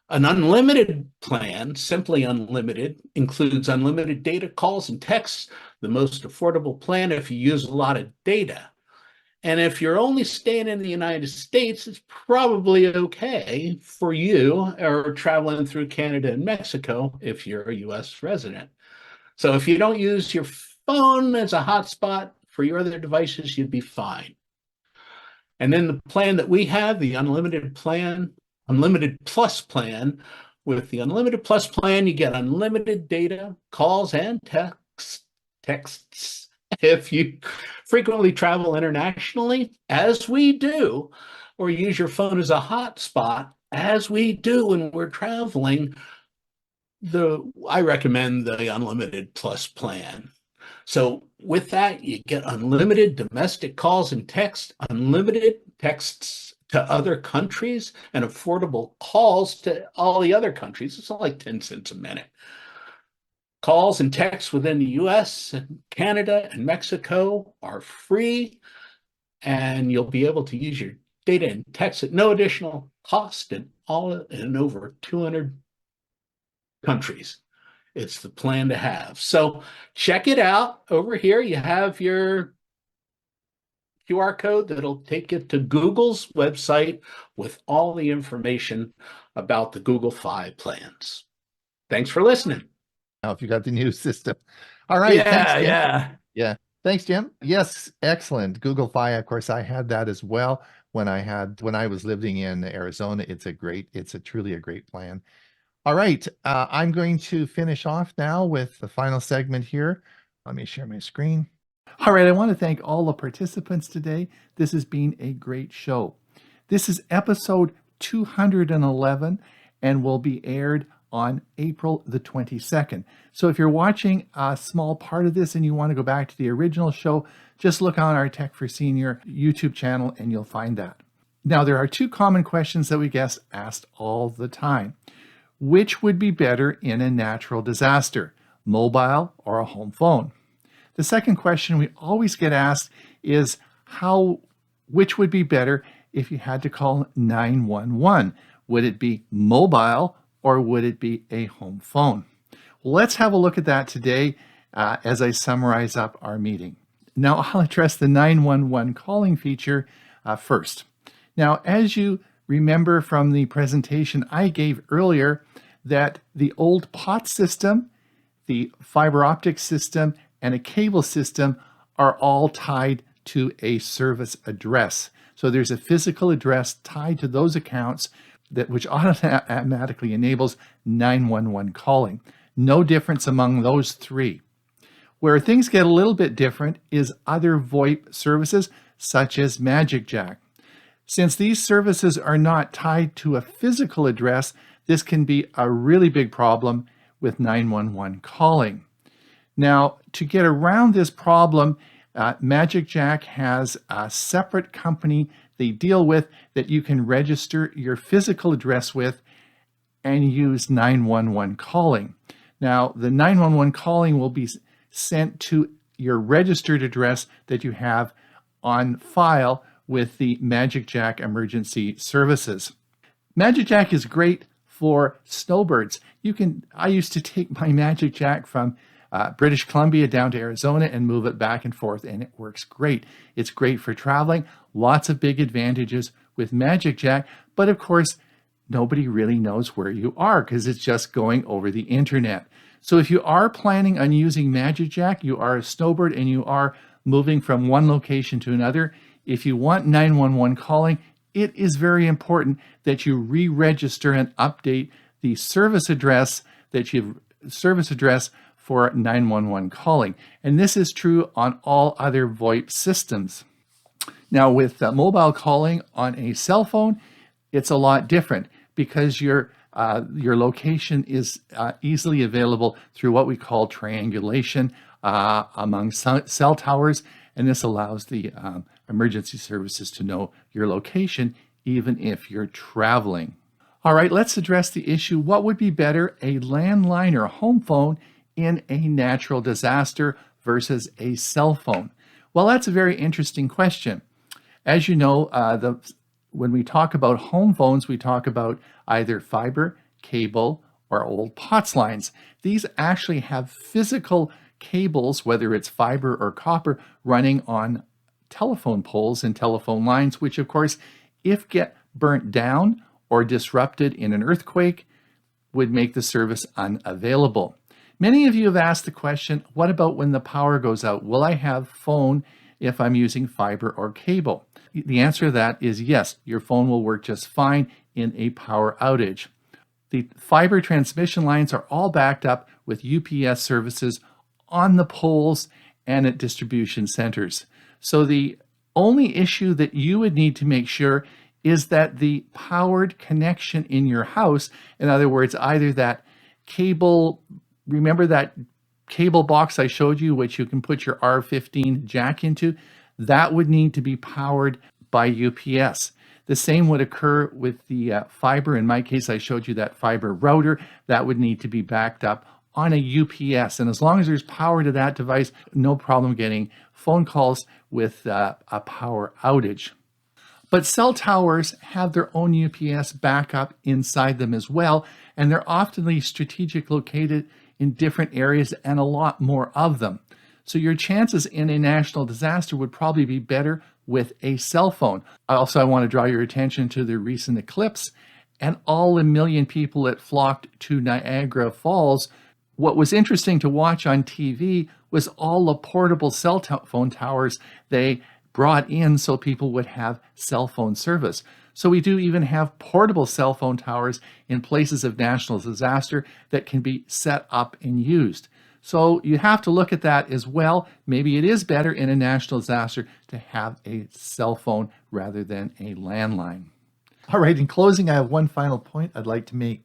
an unlimited plan, simply unlimited, includes unlimited data, calls, and texts, the most affordable plan if you use a lot of data. And if you're only staying in the United States, it's probably okay for you, or traveling through Canada and Mexico if you're a US resident. So if you don't use your phone as a hotspot for your other devices, you'd be fine. And then the plan that we have, the unlimited plan, Unlimited Plus plan. With the Unlimited Plus plan, you get unlimited data, calls, and texts. If you frequently travel internationally, as we do, or use your phone as a hotspot, as we do when we're traveling, I recommend the Unlimited Plus plan. So with that, you get unlimited domestic calls and text, unlimited texts to other countries, and affordable calls to all the other countries. It's only like 10 cents a minute. Calls and texts within the US and Canada and Mexico are free, and you'll be able to use your data and text at no additional cost in over 200 countries. It's the plan to have. So check it out. Over here, you have your QR code that'll take you to Google's website with all the information about the Google Fi plans. Thanks for listening. Now, if you got the new system. All right. Yeah, Thanks, yeah. Yeah. Thanks, Jim. Yes, excellent. Google Fi, of course, I had that as well when I was living in Arizona. It's truly a great plan. All right. I'm going to finish off now with the final segment here. Let me share my screen. All right. I want to thank all the participants today. This has been a great show. This is episode 211 and will be aired on April the 22nd. So if you're watching a small part of this and you want to go back to the original show, just look on our Tech for Senior YouTube channel and you'll find that. Now, there are 2 common questions that we get asked all the time. Which would be better in a natural disaster, mobile or a home phone? The second question we always get asked is which would be better if you had to call 911? Would it be mobile or would it be a home phone? Well, let's have a look at that today as I summarize up our meeting. Now, I'll address the 911 calling feature first. Now, as you remember from the presentation I gave earlier that the old POT system, the fiber optic system, and a cable system are all tied to a service address. So there's a physical address tied to those accounts which automatically enables 911 calling. No difference among those three. Where things get a little bit different is other VoIP services such as MagicJack. Since these services are not tied to a physical address, this can be a really big problem with 911 calling. Now, to get around this problem, MagicJack has a separate company they deal with that you can register your physical address with and use 911 calling. Now, the 911 calling will be sent to your registered address that you have on file with the MagicJack emergency services. MagicJack is great for snowbirds. I used to take my MagicJack from British Columbia down to Arizona and move it back and forth, and it works great. It's great for traveling. Lots of big advantages with MagicJack, but of course, nobody really knows where you are because it's just going over the internet. So if you are planning on using MagicJack, you are a snowbird and you are moving from one location to another, if you want 911 calling, it is very important that you re-register and update the service address for 911 calling. And this is true on all other VoIP systems. Now with mobile calling on a cell phone, it's a lot different because your location is easily available through what we call triangulation among cell towers, and this allows the emergency services to know your location even if you're traveling. All right, let's address the issue. What would be better, a landline or home phone in a natural disaster versus a cell phone? Well, that's a very interesting question. As you know, when we talk about home phones, we talk about either fiber, cable, or old POTS lines. These actually have physical cables, whether it's fiber or copper, running on telephone poles and telephone lines, which of course, if get burnt down or disrupted in an earthquake, would make the service unavailable. Many of you have asked the question, what about when the power goes out? Will I have phone if I'm using fiber or cable? The answer to that is yes, your phone will work just fine in a power outage. The fiber transmission lines are all backed up with UPS services on the poles and at distribution centers. So the only issue that you would need to make sure is that the powered connection in your house, in other words, either that cable, remember that cable box I showed you, which you can put your R15 jack into, that would need to be powered by UPS. The same would occur with the fiber. In my case, I showed you that fiber router. That would need to be backed up on a UPS. And as long as there's power to that device, no problem getting phone calls with a power outage. But cell towers have their own UPS backup inside them as well, and they're often strategically located in different areas and a lot more of them. So your chances in a national disaster would probably be better with a cell phone. Also, I want to draw your attention to the recent eclipse and all the million people that flocked to Niagara Falls. What was interesting to watch on TV was all the portable cell phone towers they brought in so people would have cell phone service. So we do even have portable cell phone towers in places of national disaster that can be set up and used. So you have to look at that as well. Maybe it is better in a national disaster to have a cell phone rather than a landline. All right, in closing, I have one final point I'd like to make.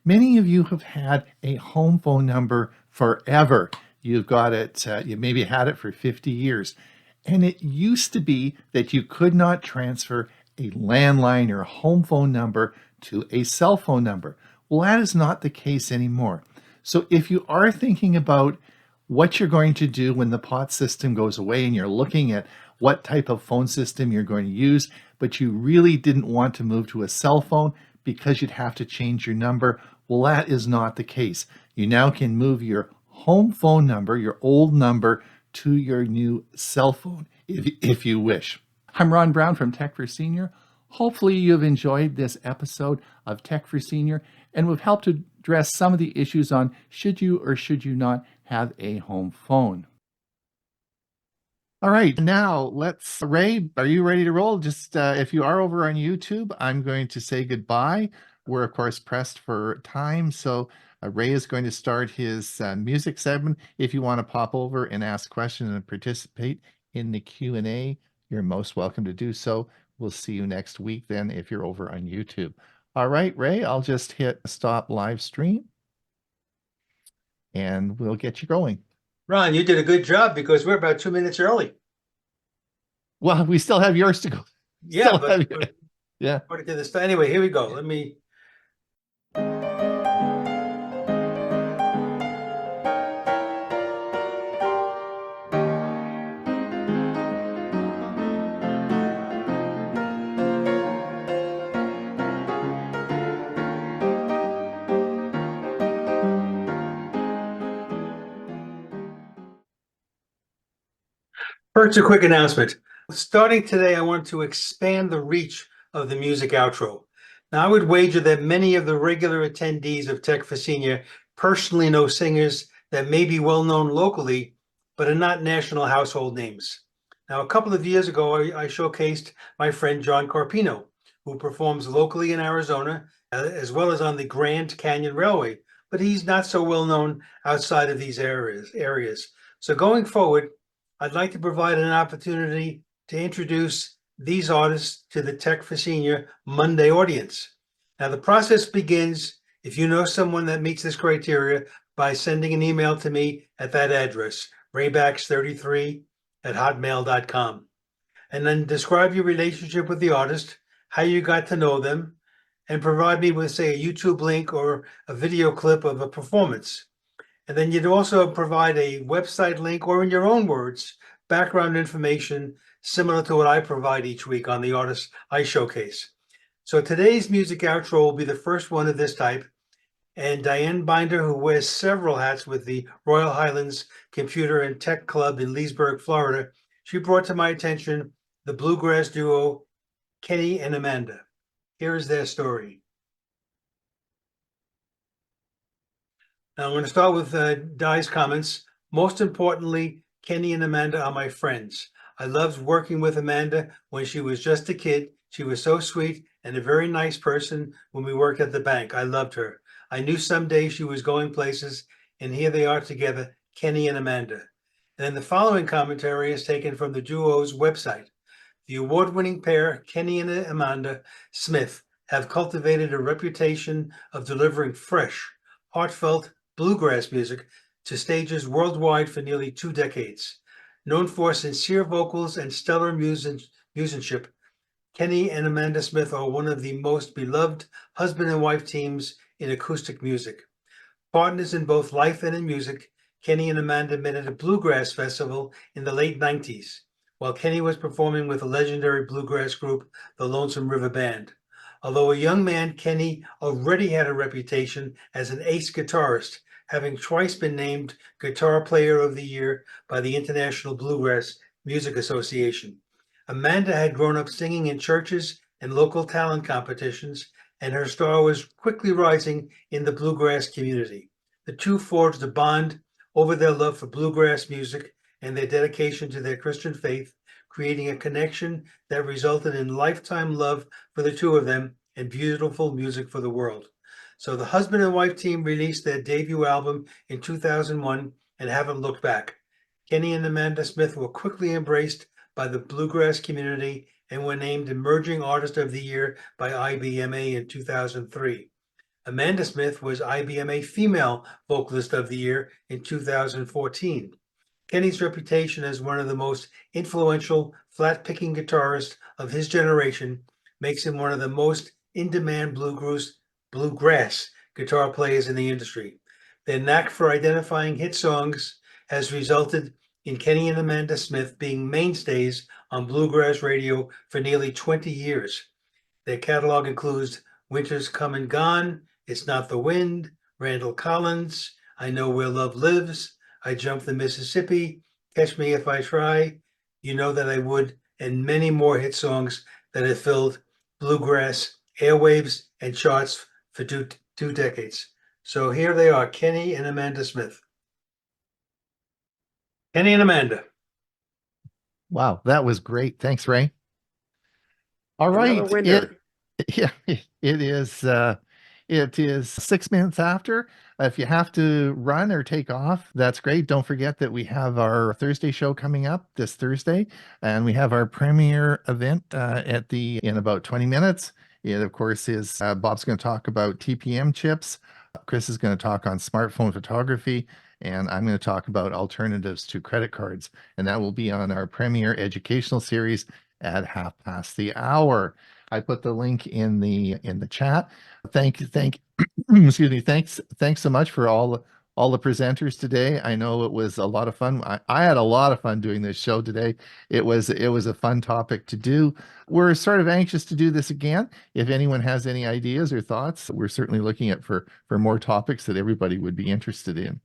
Many of you have had a home phone number forever. You've got it, you maybe had it for 50 years. And it used to be that you could not transfer a landline or home phone number to a cell phone number. Well, that is not the case anymore. So if you are thinking about what you're going to do when the POT system goes away and you're looking at what type of phone system you're going to use, but you really didn't want to move to a cell phone because you'd have to change your number, well, that is not the case. You now can move your home phone number, your old number, to your new cell phone if you wish. I'm Ron Brown from Tech for Senior. Hopefully you've enjoyed this episode of Tech for Senior, and we've helped to address some of the issues on should you or should you not have a home phone. All right, now Ray, are you ready to roll? Just if you are over on YouTube, I'm going to say goodbye. We're, of course, pressed for time, so Ray is going to start his music segment. If you want to pop over and ask questions and participate in the Q&A, you're most welcome to do so. We'll see you next week then if you're over on YouTube. All right, Ray, I'll just hit stop live stream, and we'll get you going. Ron, you did a good job because we're about 2 minutes early. Well, we still have yours to go. Yeah, Yeah. according to this. Anyway, here we go. Let me. First, a quick announcement. Starting today, I want to expand the reach of the music outro. Now, I would wager that many of the regular attendees of Tech for Senior personally know singers that may be well known locally, but are not national household names. Now, a couple of years ago, I showcased my friend John Carpino, who performs locally in Arizona, as well as on the Grand Canyon Railway, but he's not so well known outside of these areas. So going forward, I'd like to provide an opportunity to introduce these artists to the Tech for Senior Monday audience. Now, the process begins if you know someone that meets this criteria by sending an email to me at that address, raybax33@hotmail.com, and then describe your relationship with the artist, how you got to know them, and provide me with, say, a YouTube link or a video clip of a performance. And then you'd also provide a website link, or in your own words, background information similar to what I provide each week on the artists I showcase. So today's music outro will be the first one of this type. And Diane Binder, who wears several hats with the Royal Highlands Computer and Tech Club in Leesburg, Florida, she brought to my attention the bluegrass duo Kenny and Amanda. Here is their story. Now, I'm going to start with Di's comments. Most importantly, Kenny and Amanda are my friends. I loved working with Amanda when she was just a kid. She was so sweet and a very nice person when we worked at the bank. I loved her. I knew someday she was going places, and here they are together, Kenny and Amanda. And then the following commentary is taken from the duo's website. The award-winning pair, Kenny and Amanda Smith, have cultivated a reputation of delivering fresh, heartfelt bluegrass music to stages worldwide for nearly 2 decades. Known for sincere vocals and stellar musicianship, Kenny and Amanda Smith are one of the most beloved husband and wife teams in acoustic music. Partners in both life and in music, Kenny and Amanda met at a bluegrass festival in the late 90s, while Kenny was performing with the legendary bluegrass group, the Lonesome River Band. Although a young man, Kenny already had a reputation as an ace guitarist, having twice been named Guitar Player of the Year by the International Bluegrass Music Association. Amanda had grown up singing in churches and local talent competitions, and her star was quickly rising in the bluegrass community. The two forged a bond over their love for bluegrass music and their dedication to their Christian faith, creating a connection that resulted in lifetime love for the two of them and beautiful music for the world. So the husband and wife team released their debut album in 2001 and haven't looked back. Kenny and Amanda Smith were quickly embraced by the bluegrass community and were named Emerging Artist of the Year by IBMA in 2003. Amanda Smith was IBMA Female Vocalist of the Year in 2014. Kenny's reputation as one of the most influential flat-picking guitarists of his generation makes him one of the most in-demand bluegrass guitar players in the industry. Their knack for identifying hit songs has resulted in Kenny and Amanda Smith being mainstays on bluegrass radio for nearly 20 years. Their catalog includes Winter's Come and Gone, It's Not the Wind, Randall Collins, I Know Where Love Lives, I Jump the Mississippi, Catch Me If I Try, You Know That I Would, and many more hit songs that have filled bluegrass, airwaves, and charts for two decades. So here they are, Kenny and Amanda Smith. Kenny and Amanda. Wow, that was great. Thanks, Ray. All Another right. winner. It is 6 minutes after. If you have to run or take off, that's great. Don't forget that we have our Thursday show coming up this Thursday, and we have our premiere event in about 20 minutes. It, of course, is Bob's going to talk about TPM chips. Chris is going to talk on smartphone photography, and I'm going to talk about alternatives to credit cards. And that will be on our premiere educational series at 1:30. I put the link in the chat. Excuse me. Thanks so much for all the presenters today. I know it was a lot of fun. I had a lot of fun doing this show today. It was a fun topic to do. We're sort of anxious to do this again. If anyone has any ideas or thoughts, we're certainly looking at for more topics that everybody would be interested in.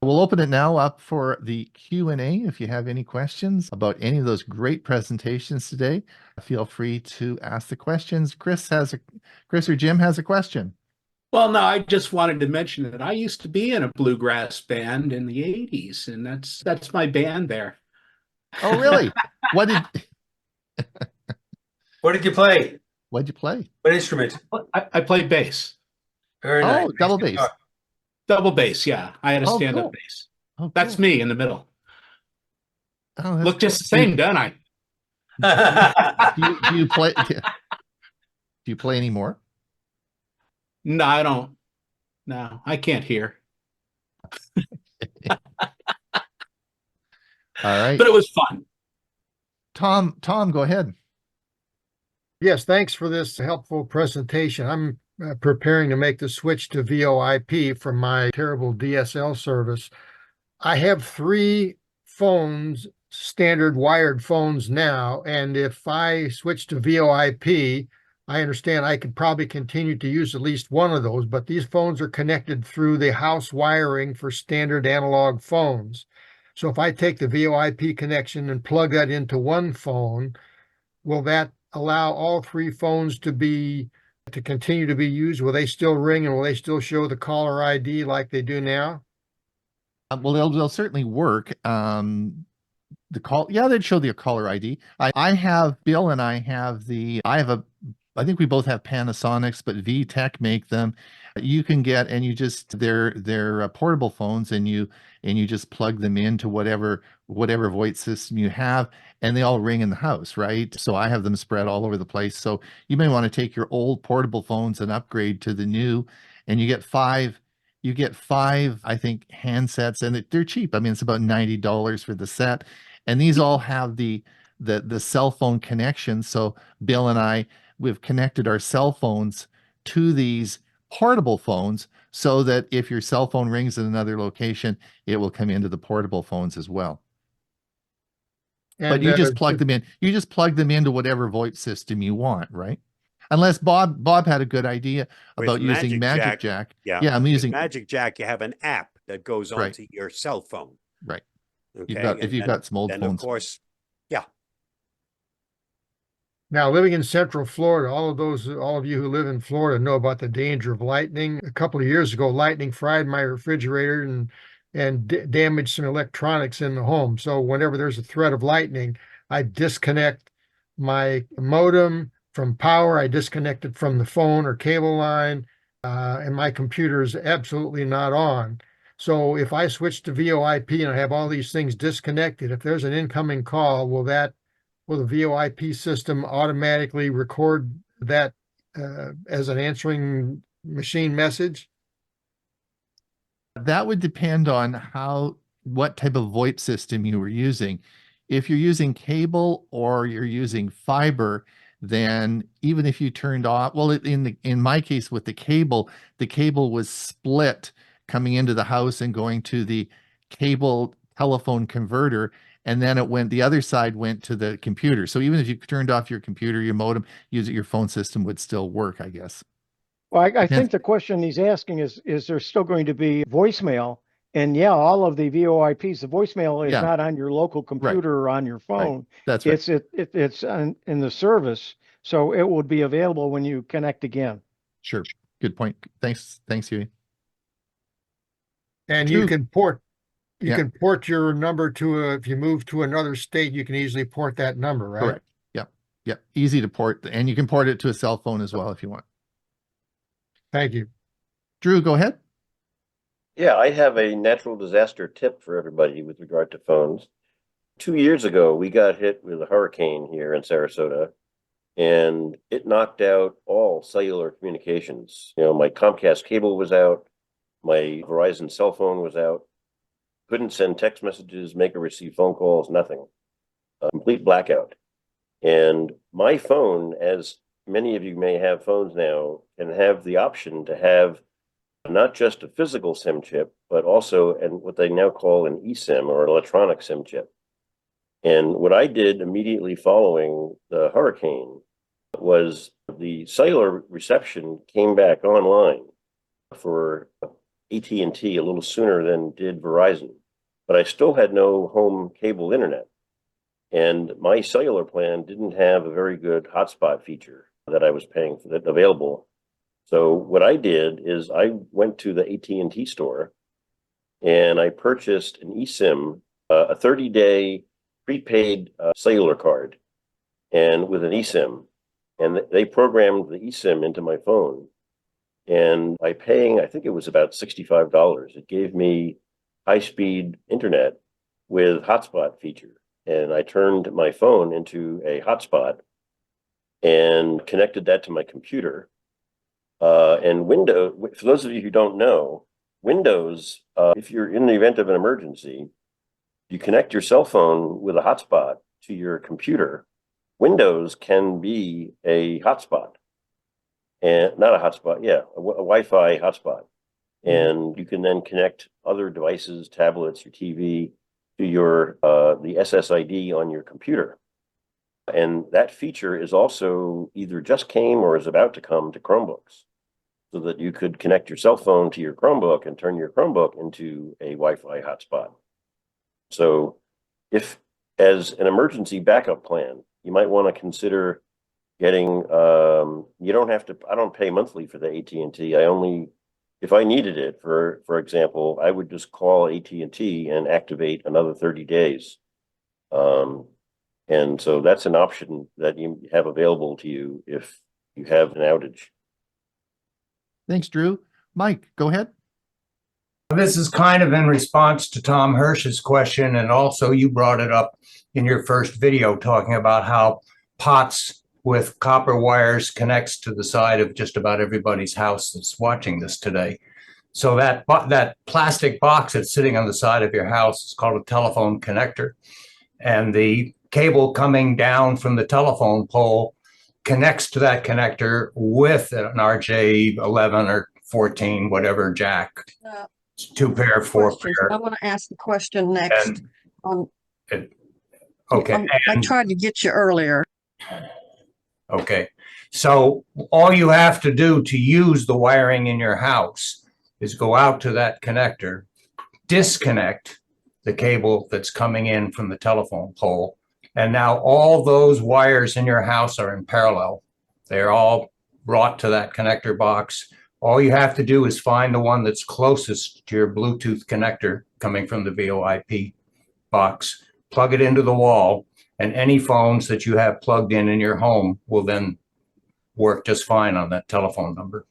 We'll open it now up for the Q&A. If you have any questions about any of those great presentations today, feel free to ask the questions. Chris or Jim has a question. Well, no, I just wanted to mention that I used to be in a bluegrass band in the 80s, and that's my band there. Oh, really? What did you play? What'd you play? What instrument? I played bass. Very nice. Double bass. Double bass, yeah. I had a stand-up cool. bass. Oh, That's cool. me in the middle. Oh, Look just the same, don't I? Do you play? Do you play anymore? No, I don't. No, I can't hear. All right. But it was fun. Tom, go ahead. Yes, thanks for this helpful presentation. I'm preparing to make the switch to VoIP from my terrible DSL service. I have 3 phones, standard wired phones now, and if I switch to VoIP, I understand I could probably continue to use at least one of those, but these phones are connected through the house wiring for standard analog phones. So if I take the VoIP connection and plug that into one phone, will that allow all 3 phones to continue to be used? Will they still ring, and will they still show the caller ID like they do now? Well, they'll certainly work. They'd show the caller ID. Bill and I think we both have Panasonics, but VTech make them. You can get, and they're portable phones, and you just plug them into whatever VoIP system you have, and they all ring in the house, right? So I have them spread all over the place. So you may want to take your old portable phones and upgrade to the new, and you get 5, I think, handsets, and they're cheap. I mean, it's about $90 for the set, and these all have the cell phone connection. So Bill and we've connected our cell phones to these portable phones so that if your cell phone rings in another location, it will come into the portable phones as well. But you just plug them in. You just plug them into whatever VoIP system you want, right? Unless Bob had a good idea about using Magic Jack. Yeah, I'm using Magic Jack. You have an app that goes onto your cell phone. Right. Okay. If you've got some old phones. Of course, yeah. Now, living in Central Florida, all of you who live in Florida know about the danger of lightning. A couple of years ago, lightning fried my refrigerator and damaged some electronics in the home. So whenever there's a threat of lightning, I disconnect my modem from power. I disconnect it from the phone or cable line, and my computer is absolutely not on. So if I switch to VoIP and I have all these things disconnected, if there's an incoming call, will the VoIP system automatically record that as an answering machine message? That would depend on what type of VoIP system you were using. If you're using cable or you're using fiber, then even if you turned off, well, in my case with the cable was split coming into the house and going to the cable telephone converter, and then the other side went to the computer. So even if you turned off your computer, your modem, your phone system would still work, I guess. Well, I think the question he's asking is there still going to be voicemail? And yeah, all of the VoIPs, the voicemail is not on your local computer or on your phone. Right. That's right. It's in the service. So it would be available when you connect again. Sure. Good point. Thanks, Hewie. And True. you can port Yeah. can port your number to if you move to another state, you can easily port that number, right? Correct. Yep. Yep. Easy to port, and you can port it to a cell phone as well if you want. Thank you. Drew, go ahead. Yeah, I have a natural disaster tip for everybody with regard to phones. 2 years ago, we got hit with a hurricane here in Sarasota, and it knocked out all cellular communications. You know, my Comcast cable was out, my Verizon cell phone was out, couldn't send text messages, make or receive phone calls, nothing. A complete blackout. And my phone, as many of you may have phones now, can have the option to have not just a physical SIM chip, but also and what they now call an eSIM or electronic SIM chip. And what I did immediately following the hurricane was the cellular reception came back online for AT&T a little sooner than did Verizon, but I still had no home cable internet. And my cellular plan didn't have a very good hotspot feature that I was paying for that available. So what I did is I went to the AT&T store and I purchased an eSIM, a 30-day prepaid cellular card, and with an eSIM, and they programmed the eSIM into my phone. And by paying, I think it was about $65, it gave me high-speed internet with hotspot feature. And I turned my phone into a hotspot and connected that to my computer. And Windows, for those of you who don't know, Windows, if you're in the event of an emergency, you connect your cell phone with a hotspot to your computer. Windows can be a hotspot, and not a hotspot, yeah, a Wi-Fi hotspot. And you can then connect other devices, tablets, your TV, to your the SSID on your computer. And that feature is also either just came or is about to come to Chromebooks, so that you could connect your cell phone to your Chromebook and turn your Chromebook into a Wi-Fi hotspot. So if, as an emergency backup plan, you might want to consider getting, you don't have to, I don't pay monthly for the AT&T. I only, if I needed it, for example, I would just call AT&T and activate another 30 days. And so that's an option that you have available to you if you have an outage. Thanks, Drew. Mike, go ahead. This is kind of in response to Tom Hirsch's question, and also you brought it up in your first video talking about how POTS with copper wires connects to the side of just about everybody's house that's watching this today. So that plastic box that's sitting on the side of your house is called a telephone connector. And the cable coming down from the telephone pole connects to that connector with an RJ11 or 14, whatever jack. 2-pair, 4-pair. I want to ask the question next. Okay. I tried to get you earlier. Okay. So all you have to do to use the wiring in your house is go out to that connector, disconnect the cable that's coming in from the telephone pole, and now all those wires in your house are in parallel. They're all brought to that connector box. All you have to do is find the one that's closest to your Bluetooth connector coming from the VoIP box, plug it into the wall, and any phones that you have plugged in your home will then work just fine on that telephone number.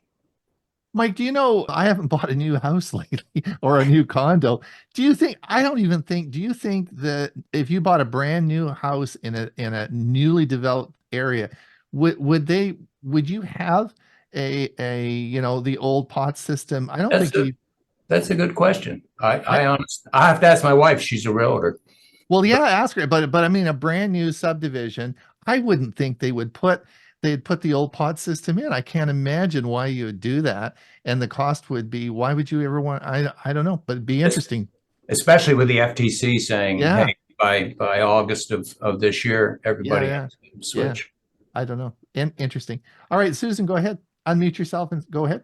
Mike, do you know, I haven't bought a new house lately or a new condo. Do you think that if you bought a brand new house in a newly developed area, would you have the old POTS system? I don't think that's a good question. I have to ask my wife. She's a realtor. Well, yeah, ask her. But I mean, a brand new subdivision, I wouldn't think they'd put the old POTS system in. I can't imagine why you would do that. And the cost would be, why would you ever want? I don't know, but it'd be interesting. Especially with the FTC saying, yeah, hey, by August of this year, everybody has to switch. Yeah. I don't know. Interesting. All right, Susan, go ahead. Unmute yourself and go ahead.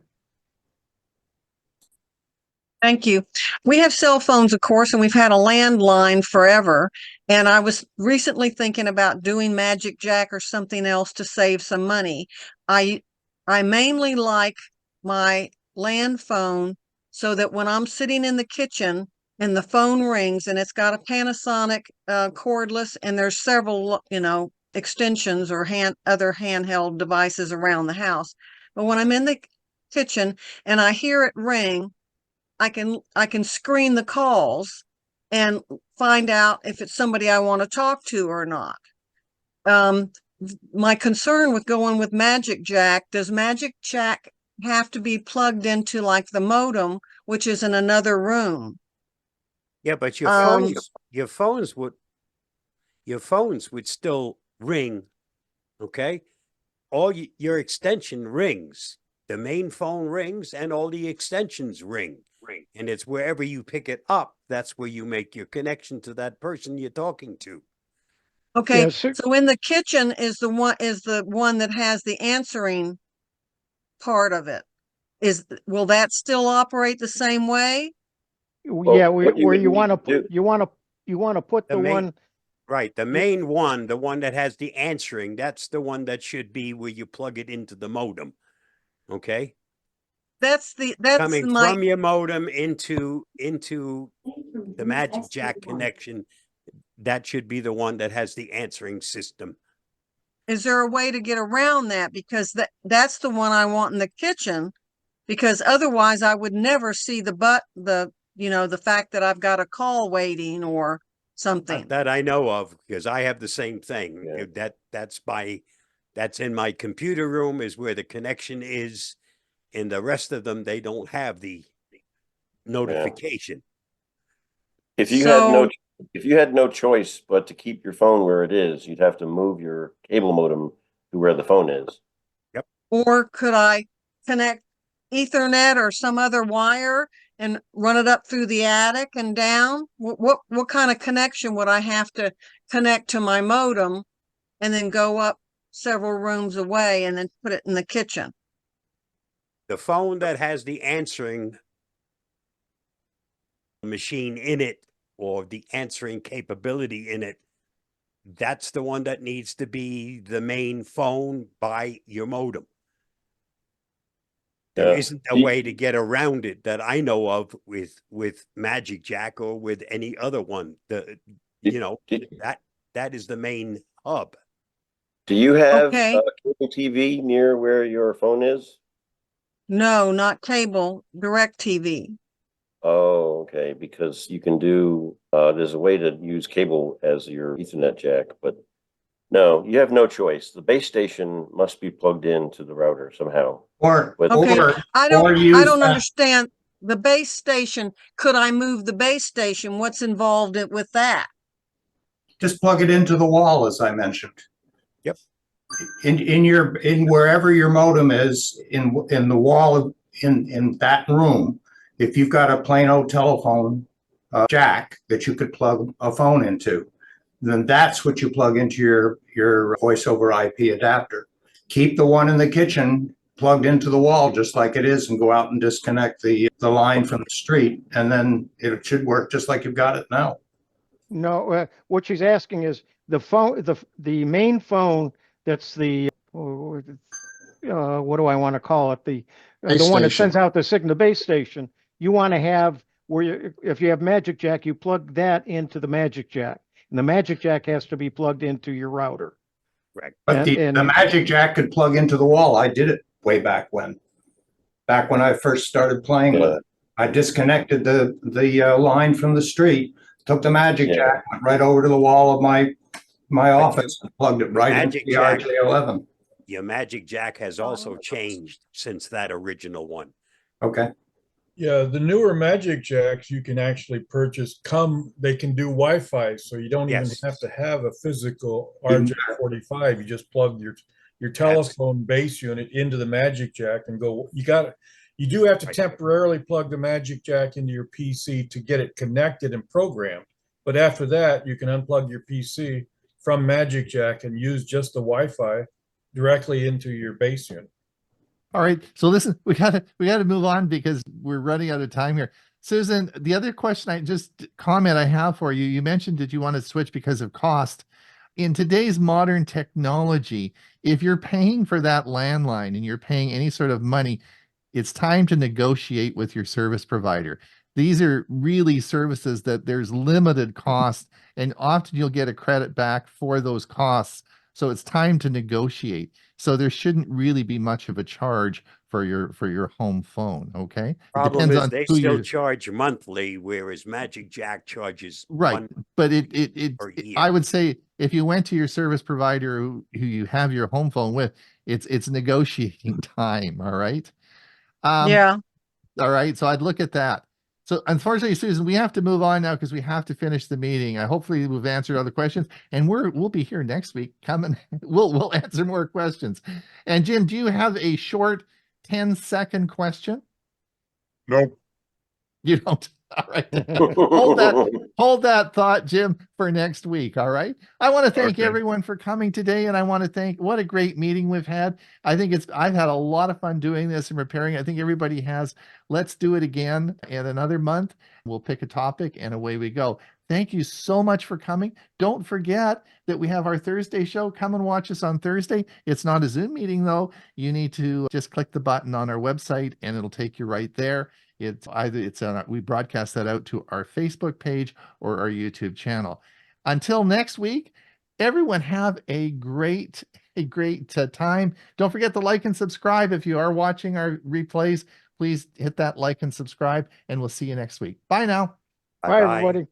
Thank you. We have cell phones, of course, and we've had a landline forever. And I was recently thinking about doing Magic Jack or something else to save some money. I mainly like my land phone so that when I'm sitting in the kitchen and the phone rings and it's got a Panasonic cordless and there's several, extensions or other handheld devices around the house. But when I'm in the kitchen and I hear it ring, I can screen the calls and find out if it's somebody I want to talk to or not. My concern with going with Magic Jack, does Magic Jack have to be plugged into like the modem, which is in another room? Yeah, but your phones would still ring, okay? All your extension rings. The main phone rings and all the extensions ring. And it's wherever you pick it up, that's where you make your connection to that person you're talking to. Okay, Yeah, so- so in the kitchen is the one that has the answering part of it. Will that still operate the same way? Yeah, what you where would you need want to to do- put, you want to put The the main- one, Right. The main one, the one that has the answering, that's the one that should be where you plug it into the modem. Okay. That's Coming my, from your modem into the Magic Jack connection, that should be the one that has the answering system. is there a way to get around that? Because that's the one I want in the kitchen, because otherwise I would never see the fact that I've got a call waiting or something. That I know of, because I have the same thing. Yeah. That's in my computer room is where the connection is. In the rest of them, they don't have the notification. If you had no choice but to keep your phone where it is, you'd have to move your cable modem to where the phone is. Or could I connect Ethernet or some other wire and run it up through the attic and down? What kind of connection would I have to connect to my modem and then go up several rooms away and then put it in the kitchen? The phone that has the answering machine in it or the answering capability in it, that's the one that needs to be the main phone by your modem. There isn't a way to get around it that I know of with Magic Jack or with any other one. That is the main hub. Do you have Okay. cable TV near where your phone is? No, not cable, direct TV. Oh, okay. Because you can do, there's a way to use cable as your Ethernet jack, but no, you have no choice. The base station must be plugged into the router somehow. Or, Okay, or, I or use don't that- understand the base station. Could I move the base station? What's involved with that? just plug it into the wall, as I mentioned. Yep. In wherever your modem is in the wall in that room, if you've got a plain old telephone jack that you could plug a phone into, then that's what you plug into your voice over IP adapter. Keep the one in the kitchen plugged into the wall just like it is and go out and disconnect the line from the street, and then it should work just like you've got it now. no, what she's asking is the phone, the main phone, that's the, what do I want to call it? The one that sends out the signal, the base station. You want to have if you have Magic Jack, you plug that into the Magic Jack, and the Magic Jack has to be plugged into your router. Right. But the Magic Jack could plug into the wall. I did it way back when I first started playing with it. I disconnected the line from the street, took the Magic Jack, went right over to the wall of my office and plugged it right into the RJ11. Your Magic Jack has also changed since that original one. Okay. Yeah, the newer Magic Jacks you can actually purchase they can do Wi-Fi, so you don't even have to have a physical RJ45. You just plug your telephone base unit into the Magic Jack and go. You do have to temporarily plug the Magic Jack into your PC to get it connected and programmed. But after that, you can unplug your PC from Magic Jack and use just the Wi-Fi directly into your base unit. All right. So listen, we gotta move on because we're running out of time here. Susan, the other question comment I have for you, you mentioned that you want to switch because of cost. In today's modern technology, if you're paying for that landline and you're paying any sort of money, it's time to negotiate with your service provider. These are really services that there's limited cost, and often you'll get a credit back for those costs. So it's time to negotiate. So there shouldn't really be much of a charge for your home phone. Okay. It Problem depends is on they who still you're charge monthly, whereas Magic Jack charges right. one But per year. I would say if you went to your service provider who you have your home phone with, it's negotiating time. All right. Yeah. All right. So I'd look at that. So unfortunately, Susan, we have to move on now because we have to finish the meeting. Hopefully we've answered other questions, and we'll be here next week. We'll answer more questions. And Jim, do you have a short 10-second question? Nope. You don't. All right. Hold that thought, Jim, for next week. All right. I want to thank everyone for coming today, and I want to thank what a great meeting we've had. I've had a lot of fun doing this and repairing. I think everybody has. Let's do it again in another month. We'll pick a topic and away we go. Thank you so much for coming. Don't forget that we have our Thursday show. Come and watch us on Thursday. It's not a Zoom meeting though. You need to just click the button on our website and it'll take you right there. We broadcast that out to our Facebook page or our YouTube channel. Until next week, everyone have a great time. Don't forget to like and subscribe. If you are watching our replays, please hit that like and subscribe, and we'll see you next week. Bye now. Bye, everybody.